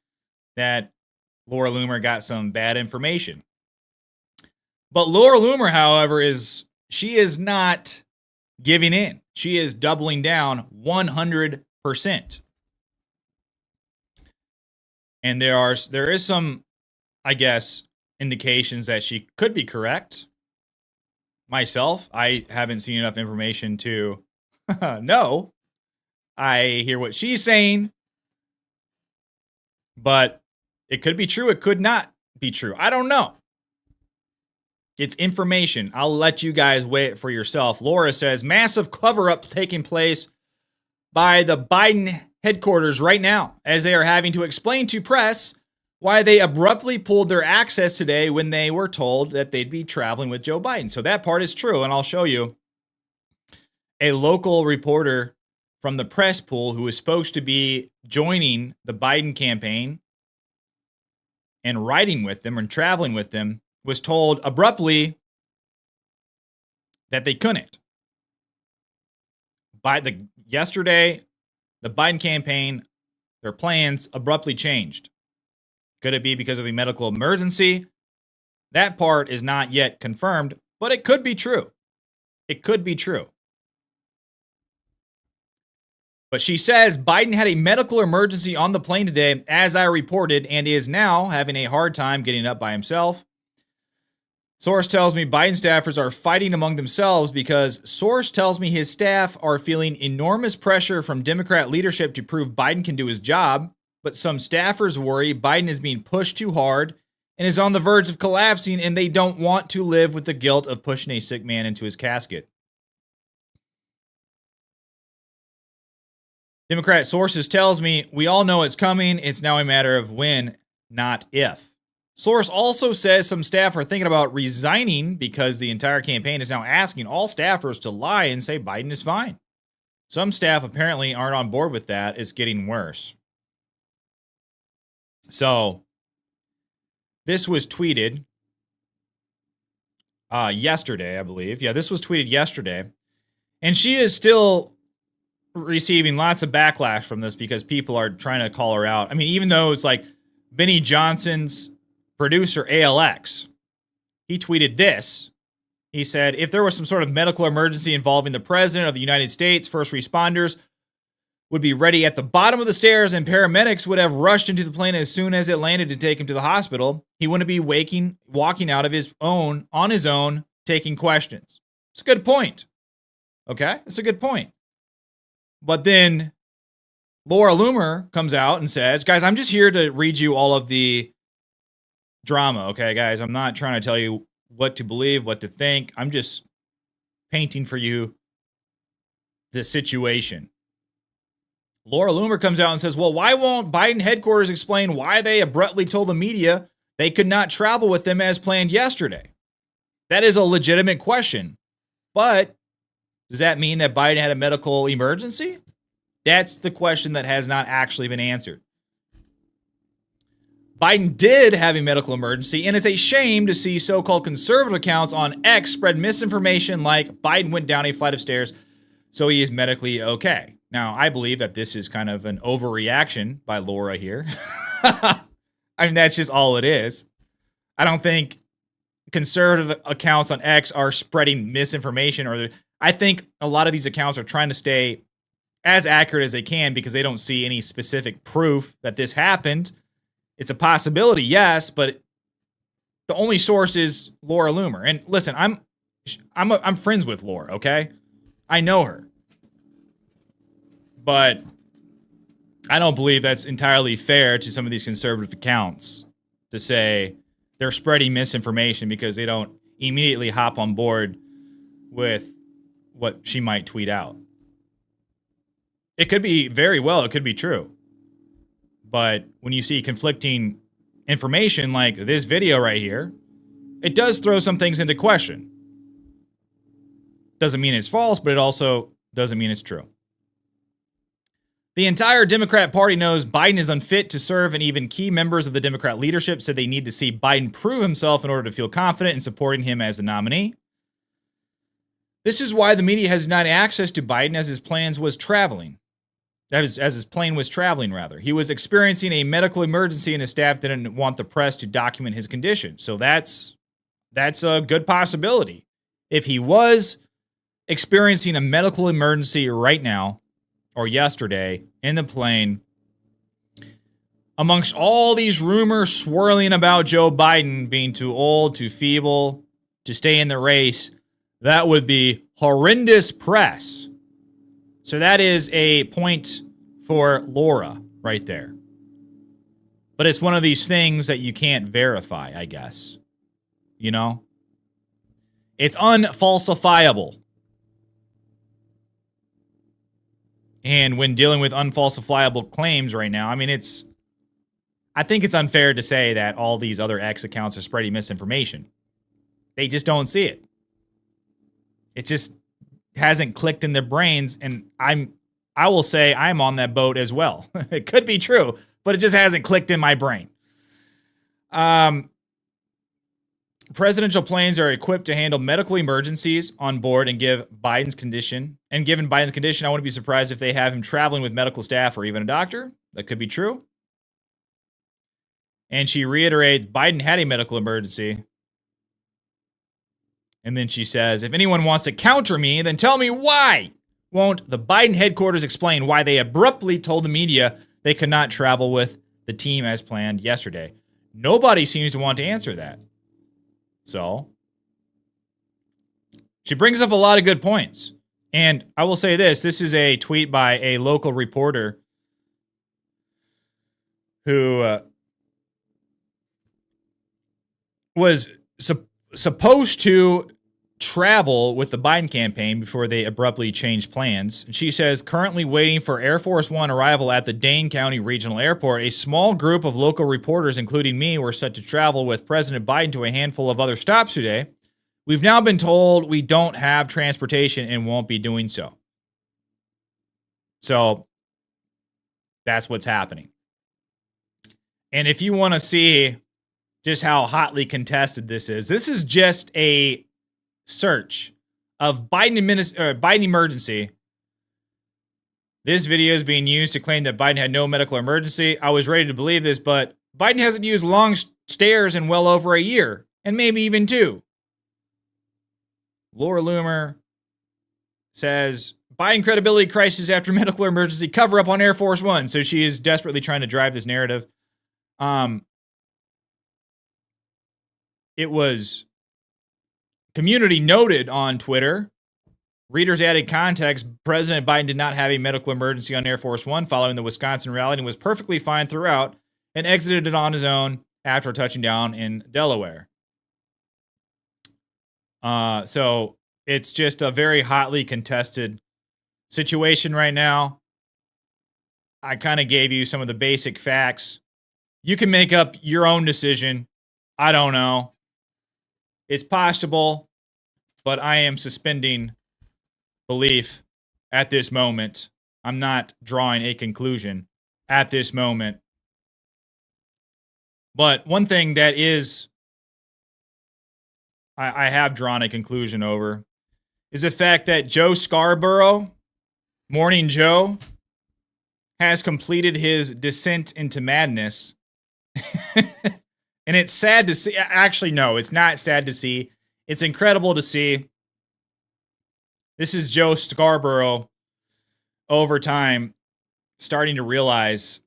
that Laura Loomer got some bad information. But Laura Loomer, however, she is not giving in. She is doubling down 100%. And there is some, I guess, indications that she could be correct. Myself, I haven't seen enough information to know. I hear what she's saying, but it could be true. It could not be true. I don't know. It's information. I'll let you guys weigh it for yourself. Laura says, massive cover-up taking place by the Biden headquarters right now, as they are having to explain to press why they abruptly pulled their access today when they were told that they'd be traveling with Joe Biden. So that part is true, and I'll show you. A local reporter from the press pool who was supposed to be joining the Biden campaign and riding with them and traveling with them was told abruptly that they couldn't. Yesterday, the Biden campaign, their plans abruptly changed. Could it be because of the medical emergency? That part is not yet confirmed, but it could be true. It could be true. But she says Biden had a medical emergency on the plane today, as I reported, and is now having a hard time getting up by himself. Source tells me Biden staffers are fighting among themselves because source tells me his staff are feeling enormous pressure from Democrat leadership to prove Biden can do his job, but some staffers worry Biden is being pushed too hard and is on the verge of collapsing, and they don't want to live with the guilt of pushing a sick man into his casket. Democrat sources tells me we all know it's coming. It's now a matter of when, not if. Source also says some staff are thinking about resigning because the entire campaign is now asking all staffers to lie and say Biden is fine. Some staff apparently aren't on board with that. It's getting worse. So, this was tweeted yesterday, I believe. Yeah, this was tweeted yesterday. And she is still receiving lots of backlash from this because people are trying to call her out. I mean, even though it's like Benny Johnson's producer, ALX, he tweeted this. He said, if there was some sort of medical emergency involving the president of the United States, first responders would be ready at the bottom of the stairs and paramedics would have rushed into the plane as soon as it landed to take him to the hospital. He wouldn't be walking out on his own, taking questions. It's a good point. Okay? It's a good point. But then Laura Loomer comes out and says, guys, I'm just here to read you all of the drama, okay, guys? I'm not trying to tell you what to believe, what to think. I'm just painting for you the situation. Laura Loomer comes out and says, well, why won't Biden headquarters explain why they abruptly told the media they could not travel with them as planned yesterday? That is a legitimate question. But does that mean that Biden had a medical emergency? That's the question that has not actually been answered. Biden did have a medical emergency, and it's a shame to see so-called conservative accounts on X spread misinformation like Biden went down a flight of stairs, so he is medically okay. Now, I believe that this is kind of an overreaction by Laura here. I mean, that's just all it is. I don't think conservative accounts on X are spreading misinformation, I think a lot of these accounts are trying to stay as accurate as they can because they don't see any specific proof that this happened. It's a possibility, yes, but the only source is Laura Loomer. And listen, I'm friends with Laura, okay? I know her. But I don't believe that's entirely fair to some of these conservative accounts to say they're spreading misinformation because they don't immediately hop on board with what she might tweet out. It could be it could be true. But when you see conflicting information like this video right here, it does throw some things into question. Doesn't mean it's false, but it also doesn't mean it's true. The entire Democrat Party knows Biden is unfit to serve, and even key members of the Democrat leadership said they need to see Biden prove himself in order to feel confident in supporting him as the nominee. This is why the media has denied access to Biden as his plans was traveling. as his plane was traveling, rather. He was experiencing a medical emergency and his staff didn't want the press to document his condition. So that's a good possibility. If he was experiencing a medical emergency right now or yesterday in the plane, amongst all these rumors swirling about Joe Biden being too old, too feeble to stay in the race, that would be horrendous press. So that is a point for Laura right there. But it's one of these things that you can't verify, I guess. You know? It's unfalsifiable. And when dealing with unfalsifiable claims right now, I mean, I think it's unfair to say that all these other X accounts are spreading misinformation. They just don't see it. It just hasn't clicked in their brains, and I will say I'm on that boat as well. It could be true, but it just hasn't clicked in my brain. Presidential planes are equipped to handle medical emergencies on board and given Biden's condition, I wouldn't be surprised if they have him traveling with medical staff or even a doctor. That could be true. And she reiterates Biden had a medical emergency. And then she says, if anyone wants to counter me, then tell me why. Won't the Biden headquarters explain why they abruptly told the media they could not travel with the team as planned yesterday? Nobody seems to want to answer that. So, she brings up a lot of good points. And I will say this is a tweet by a local reporter who was supposed to travel with the Biden campaign before they abruptly changed plans. And she says, currently waiting for Air Force One arrival at the Dane County Regional Airport, a small group of local reporters, including me, were set to travel with President Biden to a handful of other stops today. We've now been told we don't have transportation and won't be doing so. So that's what's happening. And if you want to see just how hotly contested this is just a search of Biden emergency. This video is being used to claim that Biden had no medical emergency. I was ready to believe this, but Biden hasn't used long stairs in well over a year, and maybe even 2. Laura Loomer says, Biden credibility crisis after medical emergency, cover up on Air Force One. So she is desperately trying to drive this narrative. It was community noted on Twitter. Readers added context. President Biden did not have a medical emergency on Air Force One following the Wisconsin rally and was perfectly fine throughout and exited it on his own after touching down in Delaware. So it's just a very hotly contested situation right now. I kind of gave you some of the basic facts. You can make up your own decision. I don't know. It's possible, but I am suspending belief at this moment. I'm not drawing a conclusion at this moment. But one thing that is, I have drawn a conclusion over, is the fact that Joe Scarborough, Morning Joe, has completed his descent into madness. And it's sad to see. Actually, no, it's not sad to see. It's incredible to see. This is Joe Scarborough over time starting to realize,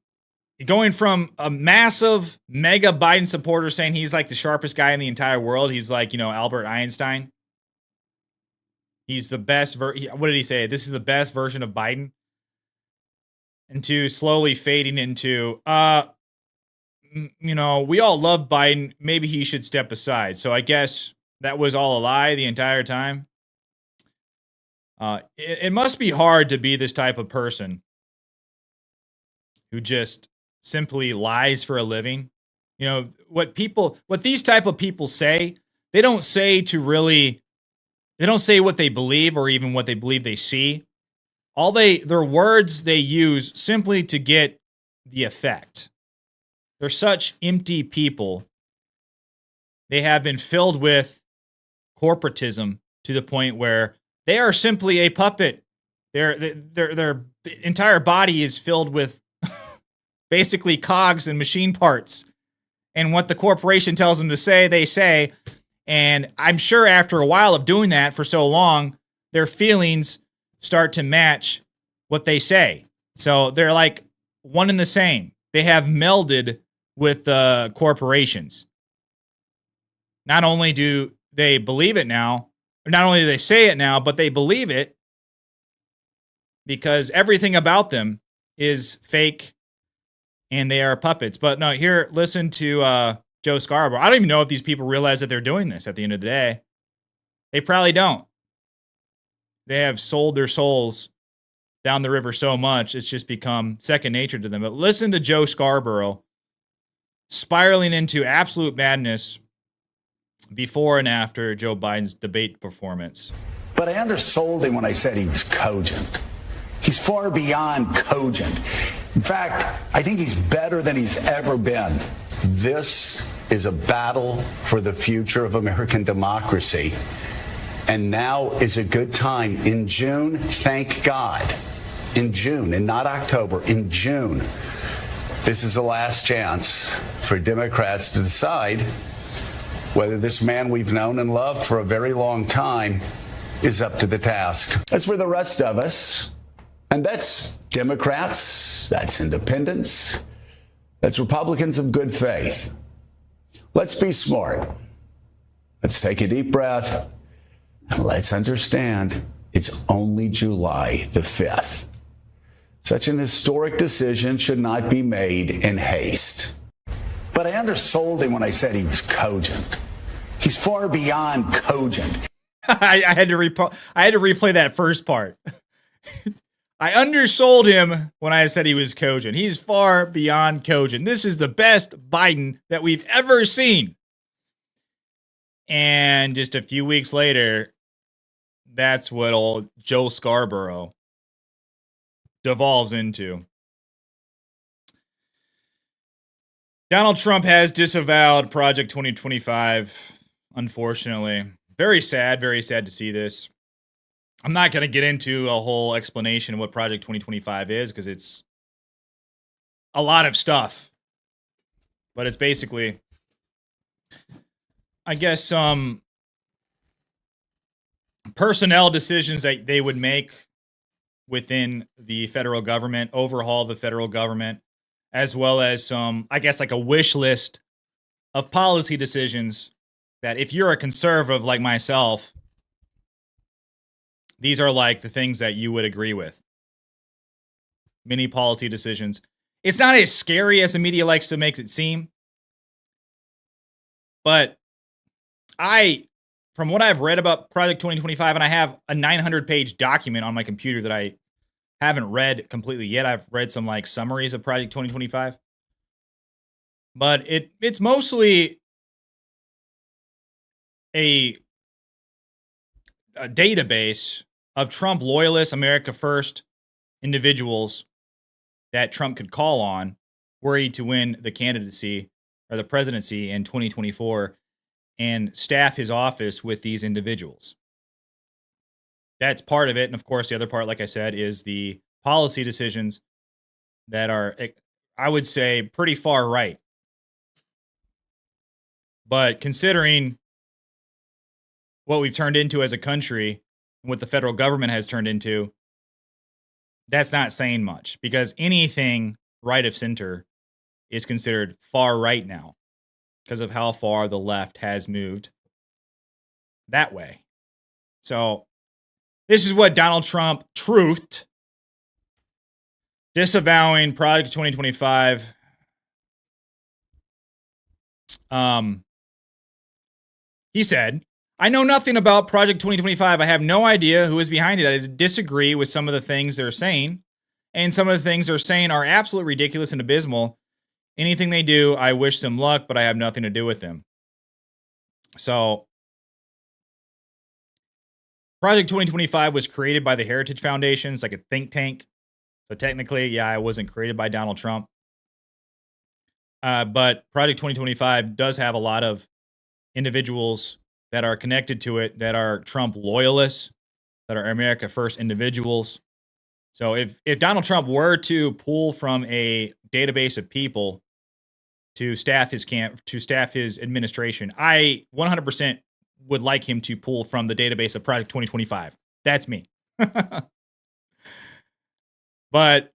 going from a massive mega Biden supporter saying he's like the sharpest guy in the entire world. He's like, Albert Einstein. He's the best. What did he say? This is the best version of Biden. Into slowly fading into, we all love Biden. Maybe he should step aside. So I guess that was all a lie the entire time. It must be hard to be this type of person who just simply lies for a living. What these type of people say, they don't say what they believe or even what they believe they see. Their words they use simply to get the effect. They're such empty people. They have been filled with corporatism to the point where they are simply a puppet. They're the entire body is filled with basically cogs and machine parts. And what the corporation tells them to say, they say. And I'm sure after a while of doing that for so long, their feelings start to match what they say. So they're like one and the same. They have melded with the corporations. Not only do they believe it now, or not only do they say it now, but they believe it because everything about them is fake and they are puppets. But no, here, listen to Joe Scarborough. I don't even know if these people realize that they're doing this at the end of the day. They probably don't. They have sold their souls down the river so much, it's just become second nature to them. But listen to Joe Scarborough spiraling into absolute madness before and after Joe Biden's debate performance. But I undersold him when I said he was cogent. He's far beyond cogent. In fact, I think he's better than he's ever been. This is a battle for the future of American democracy. And now is a good time. In June, thank God, in June, and not October, in June, this is the last chance for Democrats to decide whether this man we've known and loved for a very long time is up to the task. As for the rest of us, and that's Democrats, that's independents, that's Republicans of good faith. Let's be smart. Let's take a deep breath, and let's understand it's only July the 5th. Such an historic decision should not be made in haste. But I undersold him when I said he was cogent. He's far beyond cogent. I had to replay that first part. I undersold him when I said he was cogent. He's far beyond cogent. This is the best Biden that we've ever seen. And just a few weeks later, that's what old Joe Scarborough devolves into. Donald Trump has disavowed Project 2025, unfortunately. Very sad to see this. I'm not going to get into a whole explanation of what Project 2025 is because it's a lot of stuff. But it's basically, I guess, some personnel decisions that they would make within the federal government, overhaul the federal government, as well as some, I guess, like a wish list of policy decisions that if you're a conservative like myself, these are like the things that you would agree with. Many policy decisions. It's not as scary as the media likes to make it seem. But from what I've read about Project 2025, and I have a 900-page document on my computer that I haven't read completely yet. I've read some like summaries of Project 2025. But it's mostly a database of Trump loyalists, America First individuals that Trump could call on were he to win the candidacy or the presidency in 2024 and staff his office with these individuals. That's part of it. And of course, the other part, like I said, is the policy decisions that are, I would say, pretty far right. But considering what we've turned into as a country and what the federal government has turned into, that's not saying much because anything right of center is considered far right now because of how far the left has moved that way. So this is what Donald Trump truthed, disavowing Project 2025. He said, I know nothing about Project 2025. I have no idea who is behind it. I disagree with some of the things they're saying. And some of the things they're saying are absolutely ridiculous and abysmal. Anything they do, I wish them luck, but I have nothing to do with them. So, Project 2025 was created by the Heritage Foundation. It's like a think tank. So technically, yeah, it wasn't created by Donald Trump. But Project 2025 does have a lot of individuals that are connected to it, that are Trump loyalists, that are America First individuals. So if Donald Trump were to pull from a database of people to staff his administration, I 100% would like him to pull from the database of Project 2025. That's me. But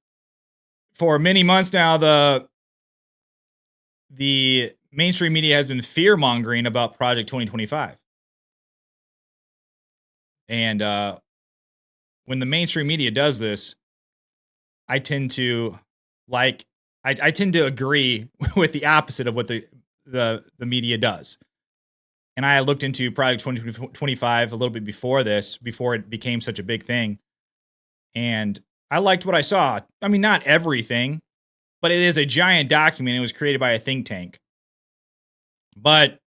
for many months now, the mainstream media has been fear-mongering about Project 2025. And when the mainstream media does this, I tend to I tend to agree with the opposite of what the media does. And I looked into Project 2025 a little bit before this, before it became such a big thing. And I liked what I saw. I mean, not everything, but it is a giant document. It was created by a think tank. But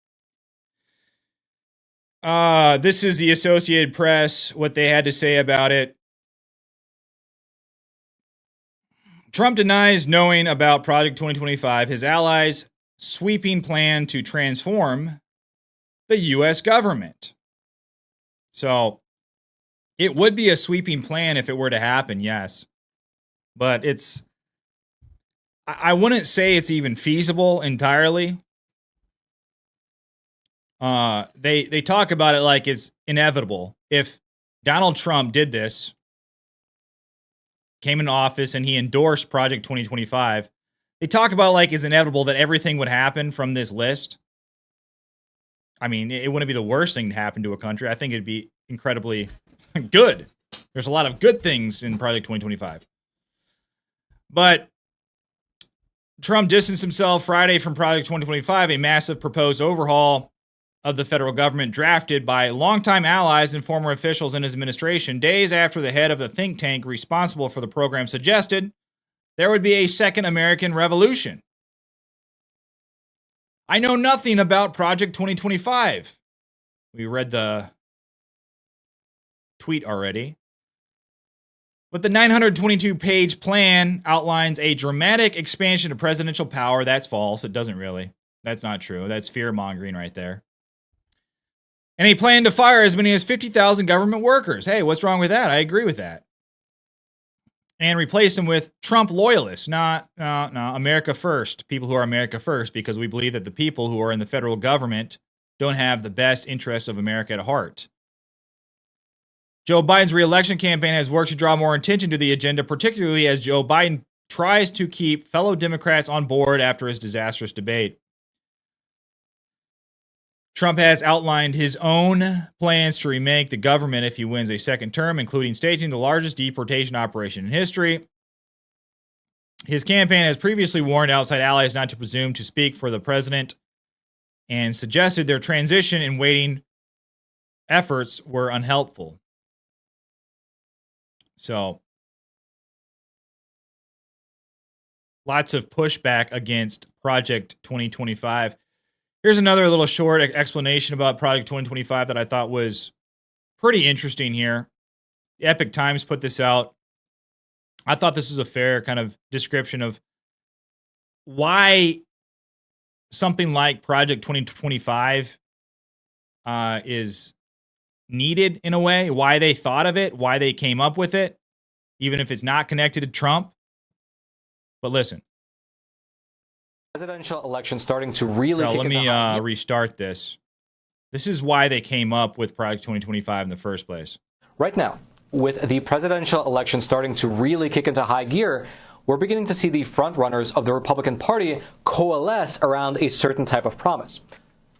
this is the Associated Press, what they had to say about it. Trump denies knowing about Project 2025, his allies' sweeping plan to transform the U.S. government. So it would be a sweeping plan if it were to happen, yes. But I wouldn't say it's even feasible entirely. They talk about it like it's inevitable. If Donald Trump did this, came into office and he endorsed Project 2025, they talk about it like it's inevitable that everything would happen from this list. I mean, it wouldn't be the worst thing to happen to a country. I think it'd be incredibly good. There's a lot of good things in Project 2025. But Trump distanced himself Friday from Project 2025, a massive proposed overhaul of the federal government drafted by longtime allies and former officials in his administration, days after the head of the think tank responsible for the program suggested there would be a second American revolution. I know nothing about Project 2025. We read the tweet already. But the 922-page plan outlines a dramatic expansion of presidential power. That's false. It doesn't really. That's not true. That's fear-mongering right there. And a plan to fire as many as 50,000 government workers. Hey, what's wrong with that? I agree with that. And replace them with Trump loyalists. No, America first. People who are America first, because we believe that the people who are in the federal government don't have the best interests of America at heart. Joe Biden's re-election campaign has worked to draw more attention to the agenda, particularly as Joe Biden tries to keep fellow Democrats on board after his disastrous debate. Trump has outlined his own plans to remake the government if he wins a second term, including staging the largest deportation operation in history. His campaign has previously warned outside allies not to presume to speak for the president and suggested their transition and waiting efforts were unhelpful. So, lots of pushback against Project 2025. Here's another little short explanation about Project 2025 that I thought was pretty interesting here. The Epic Times put this out. I thought this was a fair kind of description of why something like Project 2025 is needed in a way, why they thought of it, why they came up with it, even if it's not connected to Trump. But listen. Presidential election starting to really let me restart this. This is why they came up with Project 2025 in the first place. Right now, with the presidential election starting to really kick into high gear, we're beginning to see the frontrunners of the Republican Party coalesce around a certain type of promise.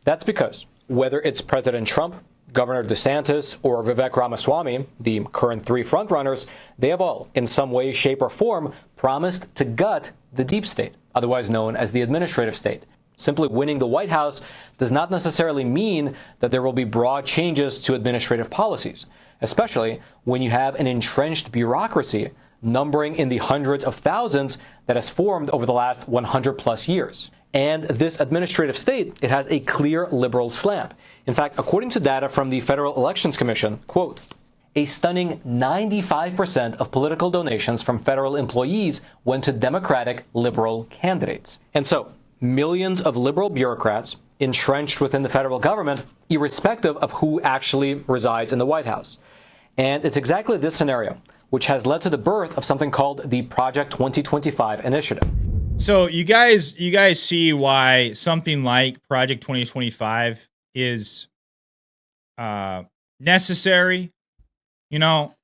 That's because whether it's President Trump, Governor DeSantis, or Vivek Ramaswamy, the current three frontrunners, they have all, in some way, shape, or form, promised to gut the deep state, otherwise known as the administrative state. Simply winning the White House does not necessarily mean that there will be broad changes to administrative policies, especially when you have an entrenched bureaucracy numbering in the hundreds of thousands that has formed over the last 100 plus years. And this administrative state, it has a clear liberal slant. In fact, according to data from the Federal Elections Commission, quote, a stunning 95% of political donations from federal employees went to Democratic liberal candidates. And so, millions of liberal bureaucrats entrenched within the federal government, irrespective of who actually resides in the White House. And it's exactly this scenario, which has led to the birth of something called the Project 2025 initiative. So you guys see why something like Project 2025 is necessary. You know,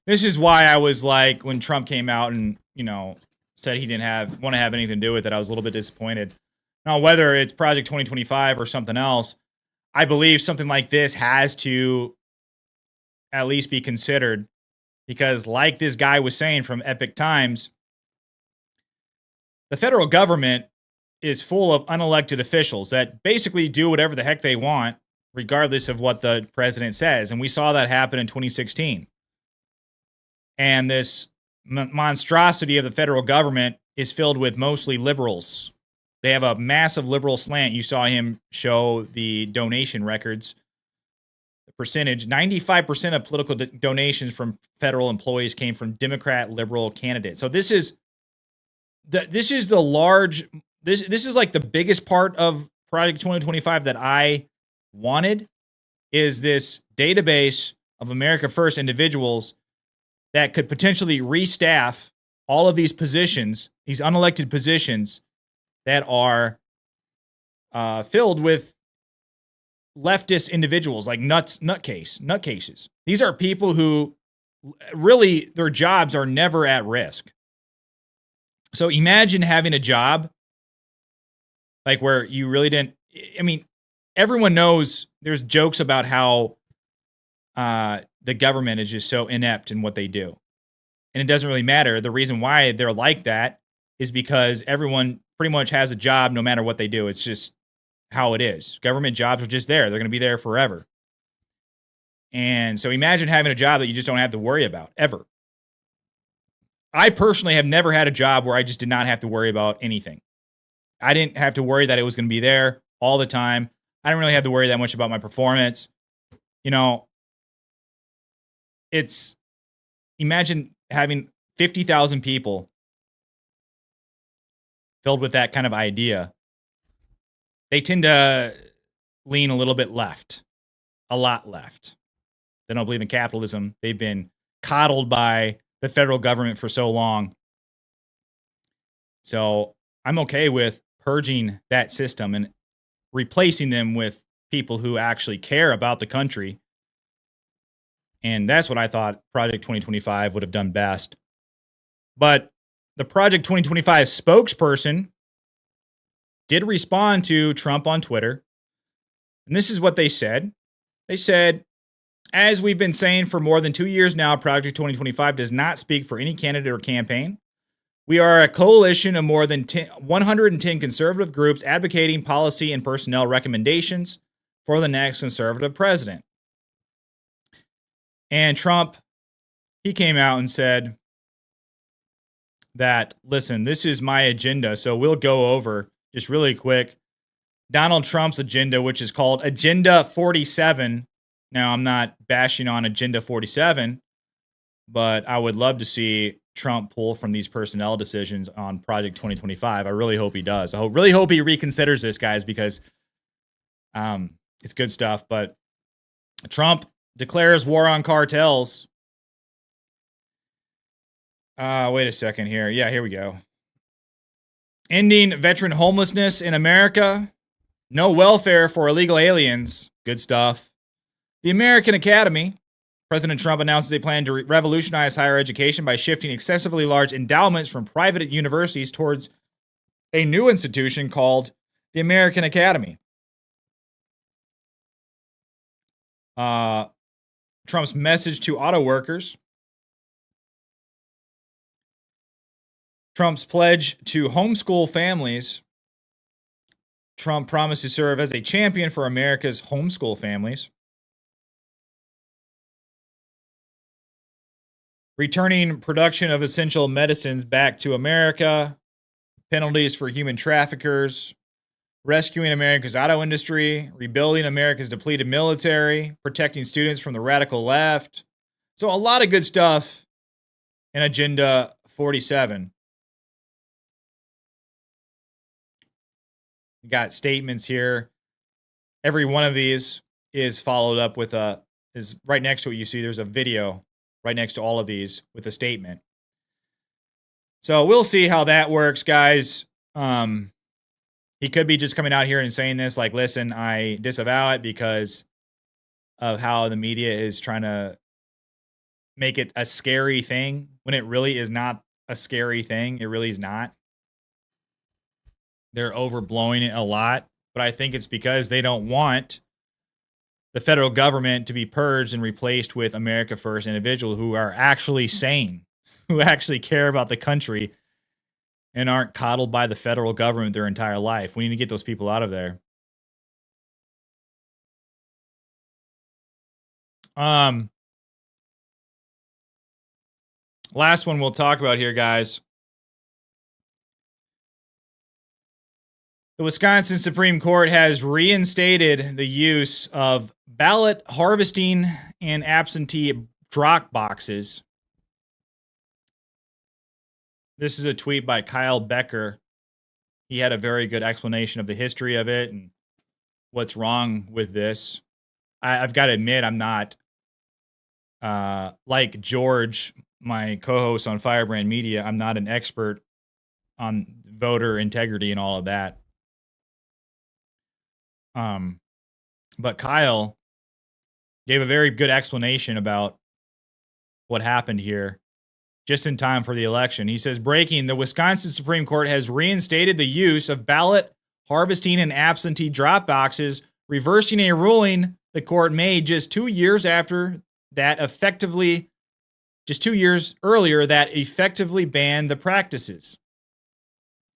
this is why I was like, when Trump came out and, you know, said he didn't want to have anything to do with it, I was a little bit disappointed. Now, whether it's Project 2025 or something else, I believe something like this has to at least be considered, because like this guy was saying from Epic Times, the federal government is full of unelected officials that basically do whatever the heck they want, regardless of what the president says. And we saw that happen in 2016. And this monstrosity of the federal government is filled with mostly liberals. They have a massive liberal slant. You saw him show the donation records. The percentage, 95% of political donations from federal employees came from Democrat liberal candidates. So this is like the biggest part of Project 2025 that I wanted, is this database of America First individuals that could potentially restaff all of these positions, these unelected positions that are filled with leftist individuals, like nutcases. These are people who really, their jobs are never at risk. So imagine having a job like where you really didn't, I mean, everyone knows there's jokes about how the government is just so inept in what they do. And it doesn't really matter. The reason why they're like that is because everyone pretty much has a job no matter what they do. It's just how it is. Government jobs are just there. They're going to be there forever. And so imagine having a job that you just don't have to worry about ever. I personally have never had a job where I just did not have to worry about anything. I didn't have to worry that it was going to be there all the time. I didn't really have to worry that much about my performance. You know, imagine having 50,000 people filled with that kind of idea. They tend to lean a little bit left, a lot left. They don't believe in capitalism. They've been coddled by the federal government for so long. So I'm okay with purging that system and replacing them with people who actually care about the country. And that's what I thought Project 2025 would have done best. But the Project 2025 spokesperson did respond to Trump on Twitter. And this is what they said. They said, as we've been saying for more than 2 years now, Project 2025 does not speak for any candidate or campaign. We are a coalition of more than 110 conservative groups advocating policy and personnel recommendations for the next conservative president. And Trump, he came out and said that, listen, this is my agenda, so we'll go over just really quick Donald Trump's agenda, which is called Agenda 47. Now, I'm not bashing on Agenda 47, but I would love to see Trump pull from these personnel decisions on Project 2025. I really hope he does. I really hope he reconsiders this, guys, because it's good stuff. But Trump declares war on cartels. Wait a second here. Yeah, here we go. Ending veteran homelessness in America. No welfare for illegal aliens. Good stuff. The American Academy. President Trump announces a plan to revolutionize higher education by shifting excessively large endowments from private universities towards a new institution called the American Academy. Trump's message to auto workers. Trump's pledge to homeschool families. Trump promised to serve as a champion for America's homeschool families. Returning production of essential medicines back to America. Penalties for human traffickers. Rescuing America's auto industry. Rebuilding America's depleted military. Protecting students from the radical left. So a lot of good stuff in Agenda 47. We got statements here. Every one of these is followed up with is right next to it. You see there's a video right next to all of these with a statement. So we'll see how that works, guys. He could be just coming out here and saying this, like, listen, I disavow it because of how the media is trying to make it a scary thing when it really is not a scary thing. It really is not. They're overblowing it a lot, but I think it's because they don't want the federal government to be purged and replaced with America First individuals who are actually sane, who actually care about the country and aren't coddled by the federal government their entire life. We need to get those people out of there. Last one we'll talk about here, guys. The Wisconsin Supreme Court has reinstated the use of ballot harvesting and absentee drop boxes. This is a tweet by Kyle Becker. He had a very good explanation of the history of it and what's wrong with this. I've got to admit, I'm not like George, my co-host on Firebrand Media. I'm not an expert on voter integrity and all of that. But Kyle gave a very good explanation about what happened here just in time for the election. He says, breaking, the Wisconsin Supreme Court has reinstated the use of ballot harvesting and absentee drop boxes, reversing a ruling the court made just 2 years after that just 2 years earlier that effectively banned the practices.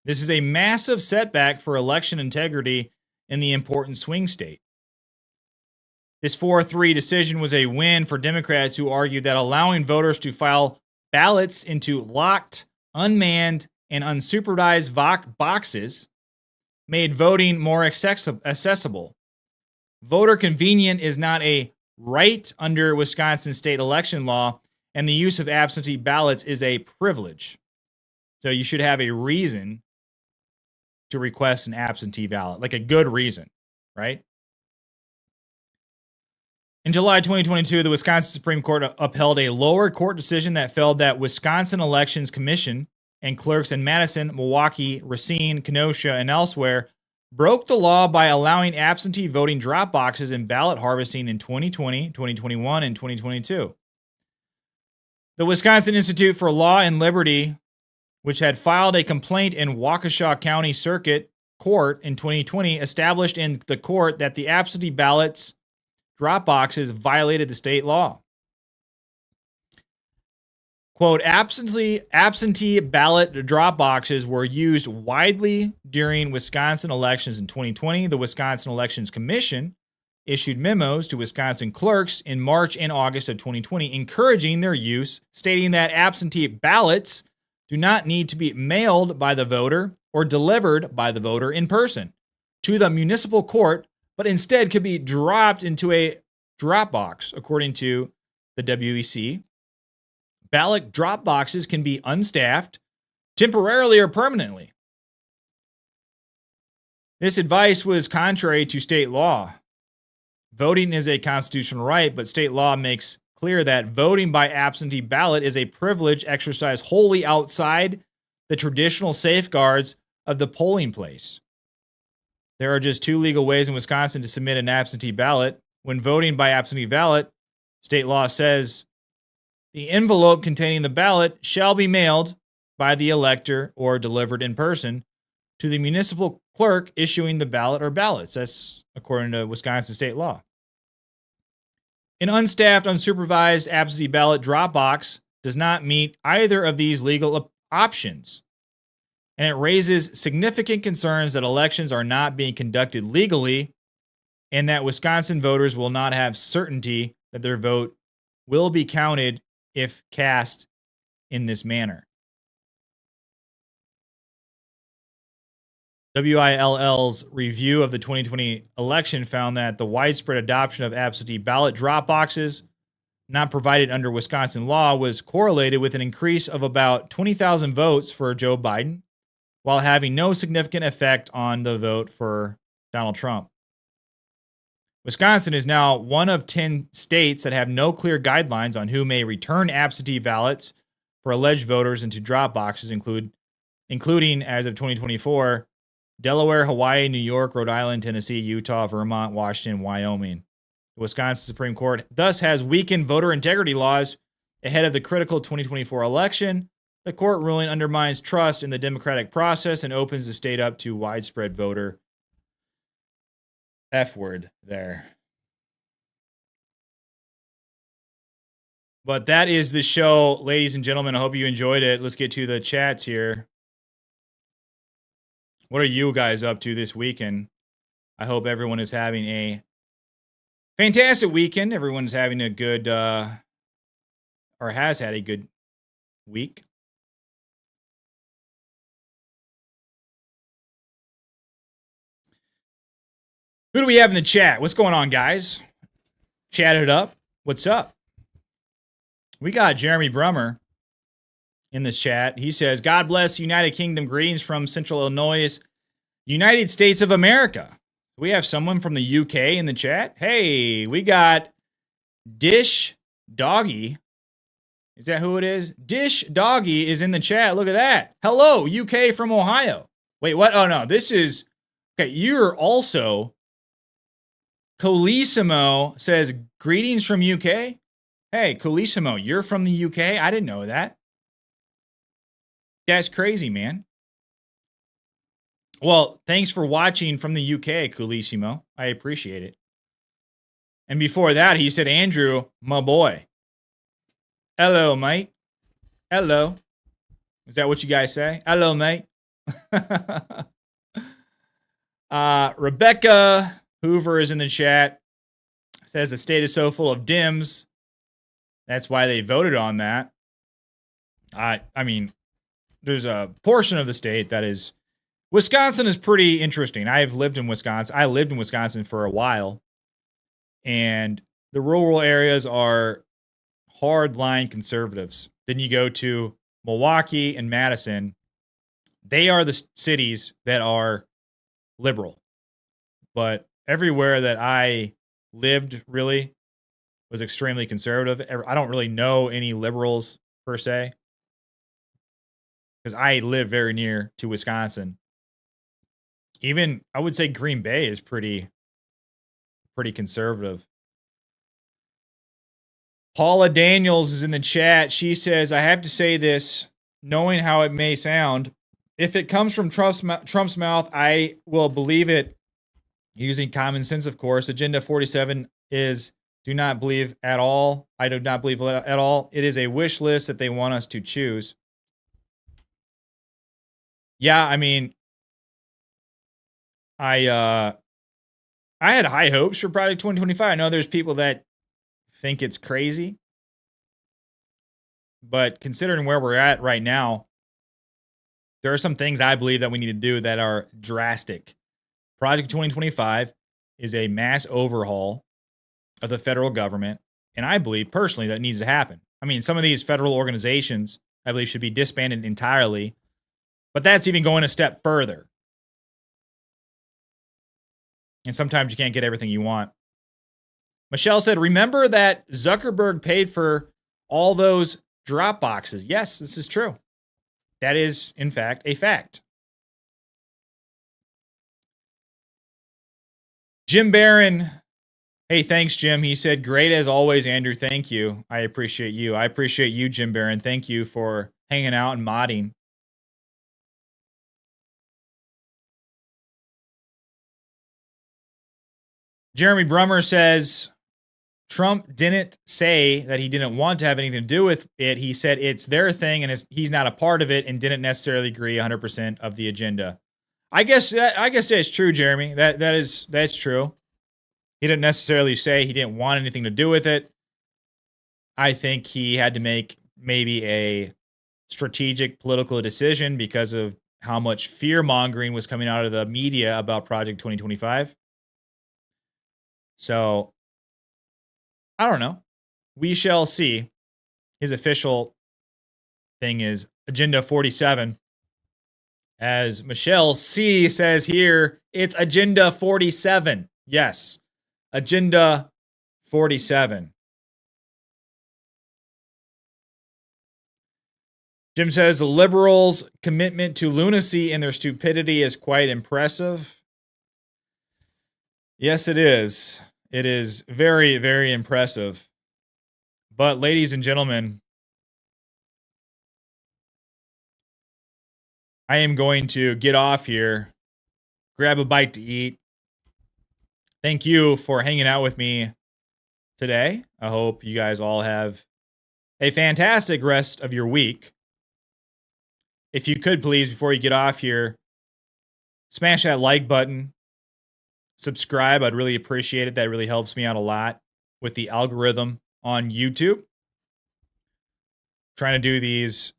This is a massive setback for election integrity in the important swing state. This 4-3 decision was a win for Democrats who argued that allowing voters to file ballots into locked, unmanned, and unsupervised boxes made voting more accessible. Voter convenience is not a right under Wisconsin state election law, and the use of absentee ballots is a privilege. So you should have a reason to request an absentee ballot, like a good reason, right? In July 2022, the Wisconsin Supreme Court upheld a lower court decision that found that Wisconsin Elections Commission and clerks in Madison, Milwaukee, Racine, Kenosha, and elsewhere broke the law by allowing absentee voting drop boxes and ballot harvesting in 2020, 2021, and 2022. The Wisconsin Institute for Law and Liberty, which had filed a complaint in Waukesha County Circuit Court in 2020, established in the court that the absentee ballots drop boxes violated the state law. Quote, absentee ballot drop boxes were used widely during Wisconsin elections in 2020. The Wisconsin Elections Commission issued memos to Wisconsin clerks in March and August of 2020, encouraging their use, stating that absentee ballots do not need to be mailed by the voter or delivered by the voter in person to the municipal court, but instead could be dropped into a drop box, according to the WEC. Ballot drop boxes can be unstaffed, temporarily or permanently. This advice was contrary to state law. Voting is a constitutional right, but state law makes clear that voting by absentee ballot is a privilege exercised wholly outside the traditional safeguards of the polling place. There are just two legal ways in Wisconsin to submit an absentee ballot. When voting by absentee ballot, state law says the envelope containing the ballot shall be mailed by the elector or delivered in person to the municipal clerk issuing the ballot or ballots. That's according to Wisconsin state law. An unstaffed, unsupervised absentee ballot drop box does not meet either of these legal options, and it raises significant concerns that elections are not being conducted legally and that Wisconsin voters will not have certainty that their vote will be counted if cast in this manner. WILL's review of the 2020 election found that the widespread adoption of absentee ballot drop boxes not provided under Wisconsin law was correlated with an increase of about 20,000 votes for Joe Biden, while having no significant effect on the vote for Donald Trump. Wisconsin is now one of 10 states that have no clear guidelines on who may return absentee ballots for alleged voters into drop boxes, including, as of 2024, Delaware, Hawaii, New York, Rhode Island, Tennessee, Utah, Vermont, Washington, Wyoming. The Wisconsin Supreme Court thus has weakened voter integrity laws ahead of the critical 2024 election. The court ruling undermines trust in the democratic process and opens the state up to widespread voter F-word there. But that is the show, ladies and gentlemen. I hope you enjoyed it. Let's get to the chats here. What are you guys up to this weekend? I hope everyone is having a fantastic weekend. Everyone's having a good, or has had a good week. Who do we have in the chat? What's going on, guys? Chat it up. What's up? We got Jeremy Brummer in the chat. He says, God bless United Kingdom. Greetings from Central Illinois, United States of America. We have someone from the UK in the chat. Hey, we got Dish Doggy. Is that who it is? Dish Doggy is in the chat. Look at that. Hello, UK from Ohio. Wait, what? Oh, no. This is... Okay, you're also... Colissimo says, greetings from UK. Hey, Colissimo, you're from the UK? I didn't know that. That's crazy, man. Well, thanks for watching from the UK, Colissimo. I appreciate it. And before that, he said, Andrew, my boy. Hello, mate. Hello. Is that what you guys say? Hello, mate. Rebecca Hoover is in the chat. Says the state is so full of Dems. That's why they voted on that. I mean, there's a portion of the state that is... Wisconsin is pretty interesting. I've lived in Wisconsin. I lived in Wisconsin for a while. And the rural areas are hardline conservatives. Then you go to Milwaukee and Madison. They are the cities that are liberal. But everywhere that I lived really was extremely conservative. I don't really know any liberals per se because I live very near to Wisconsin. Even I would say Green Bay is pretty conservative. Paula Daniels is in the chat. She says, I have to say this, knowing how it may sound. If it comes from Trump's mouth, I will believe it using common sense, of course. Agenda 47 is do not believe at all. I do not believe at all. It is a wish list that they want us to choose. Yeah, I mean, I had high hopes for Project 2025. I know there's people that think it's crazy. But considering where we're at right now, there are some things I believe that we need to do that are drastic. Project 2025 is a mass overhaul of the federal government, and I believe personally that needs to happen. I mean, some of these federal organizations, I believe, should be disbanded entirely, but that's even going a step further. And sometimes you can't get everything you want. Michelle said, remember that Zuckerberg paid for all those drop boxes. Yes, this is true. That is, in fact, a fact. Jim Barron. Hey, thanks, Jim. He said, great as always, Andrew. Thank you. I appreciate you. I appreciate you, Jim Barron. Thank you for hanging out and modding. Jeremy Brummer says, Trump didn't say that he didn't want to have anything to do with it. He said it's their thing and he's not a part of it and didn't necessarily agree 100% of the agenda. I guess that's true, Jeremy. That's true. He didn't necessarily say he didn't want anything to do with it. I think he had to make maybe a strategic political decision because of how much fear-mongering was coming out of the media about Project 2025. So, I don't know. We shall see. His official thing is Agenda 47. As Michelle C. says here, it's Agenda 47. Yes. Agenda 47. Jim says the liberals' commitment to lunacy and their stupidity is quite impressive. Yes, it is. It is very, very impressive. But ladies and gentlemen, I am going to get off here, grab a bite to eat. Thank you for hanging out with me today. I hope you guys all have a fantastic rest of your week. If you could please, before you get off here, smash that like button. Subscribe. I'd really appreciate it. That really helps me out a lot with the algorithm on YouTube. Trying to do these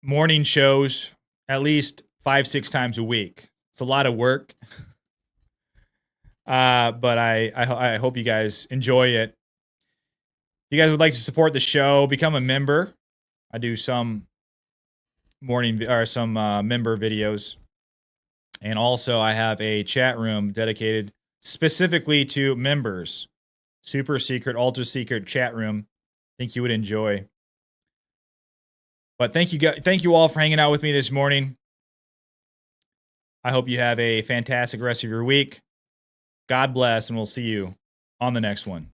morning shows at least 5-6 times a week. It's a lot of work. But I hope you guys enjoy it. If you guys would like to support the show, become a member. I do some member videos. And also I have a chat room dedicated specifically to members. Super secret, ultra secret chat room. I think you would enjoy. But thank you all for hanging out with me this morning. I hope you have a fantastic rest of your week. God bless, and we'll see you on the next one.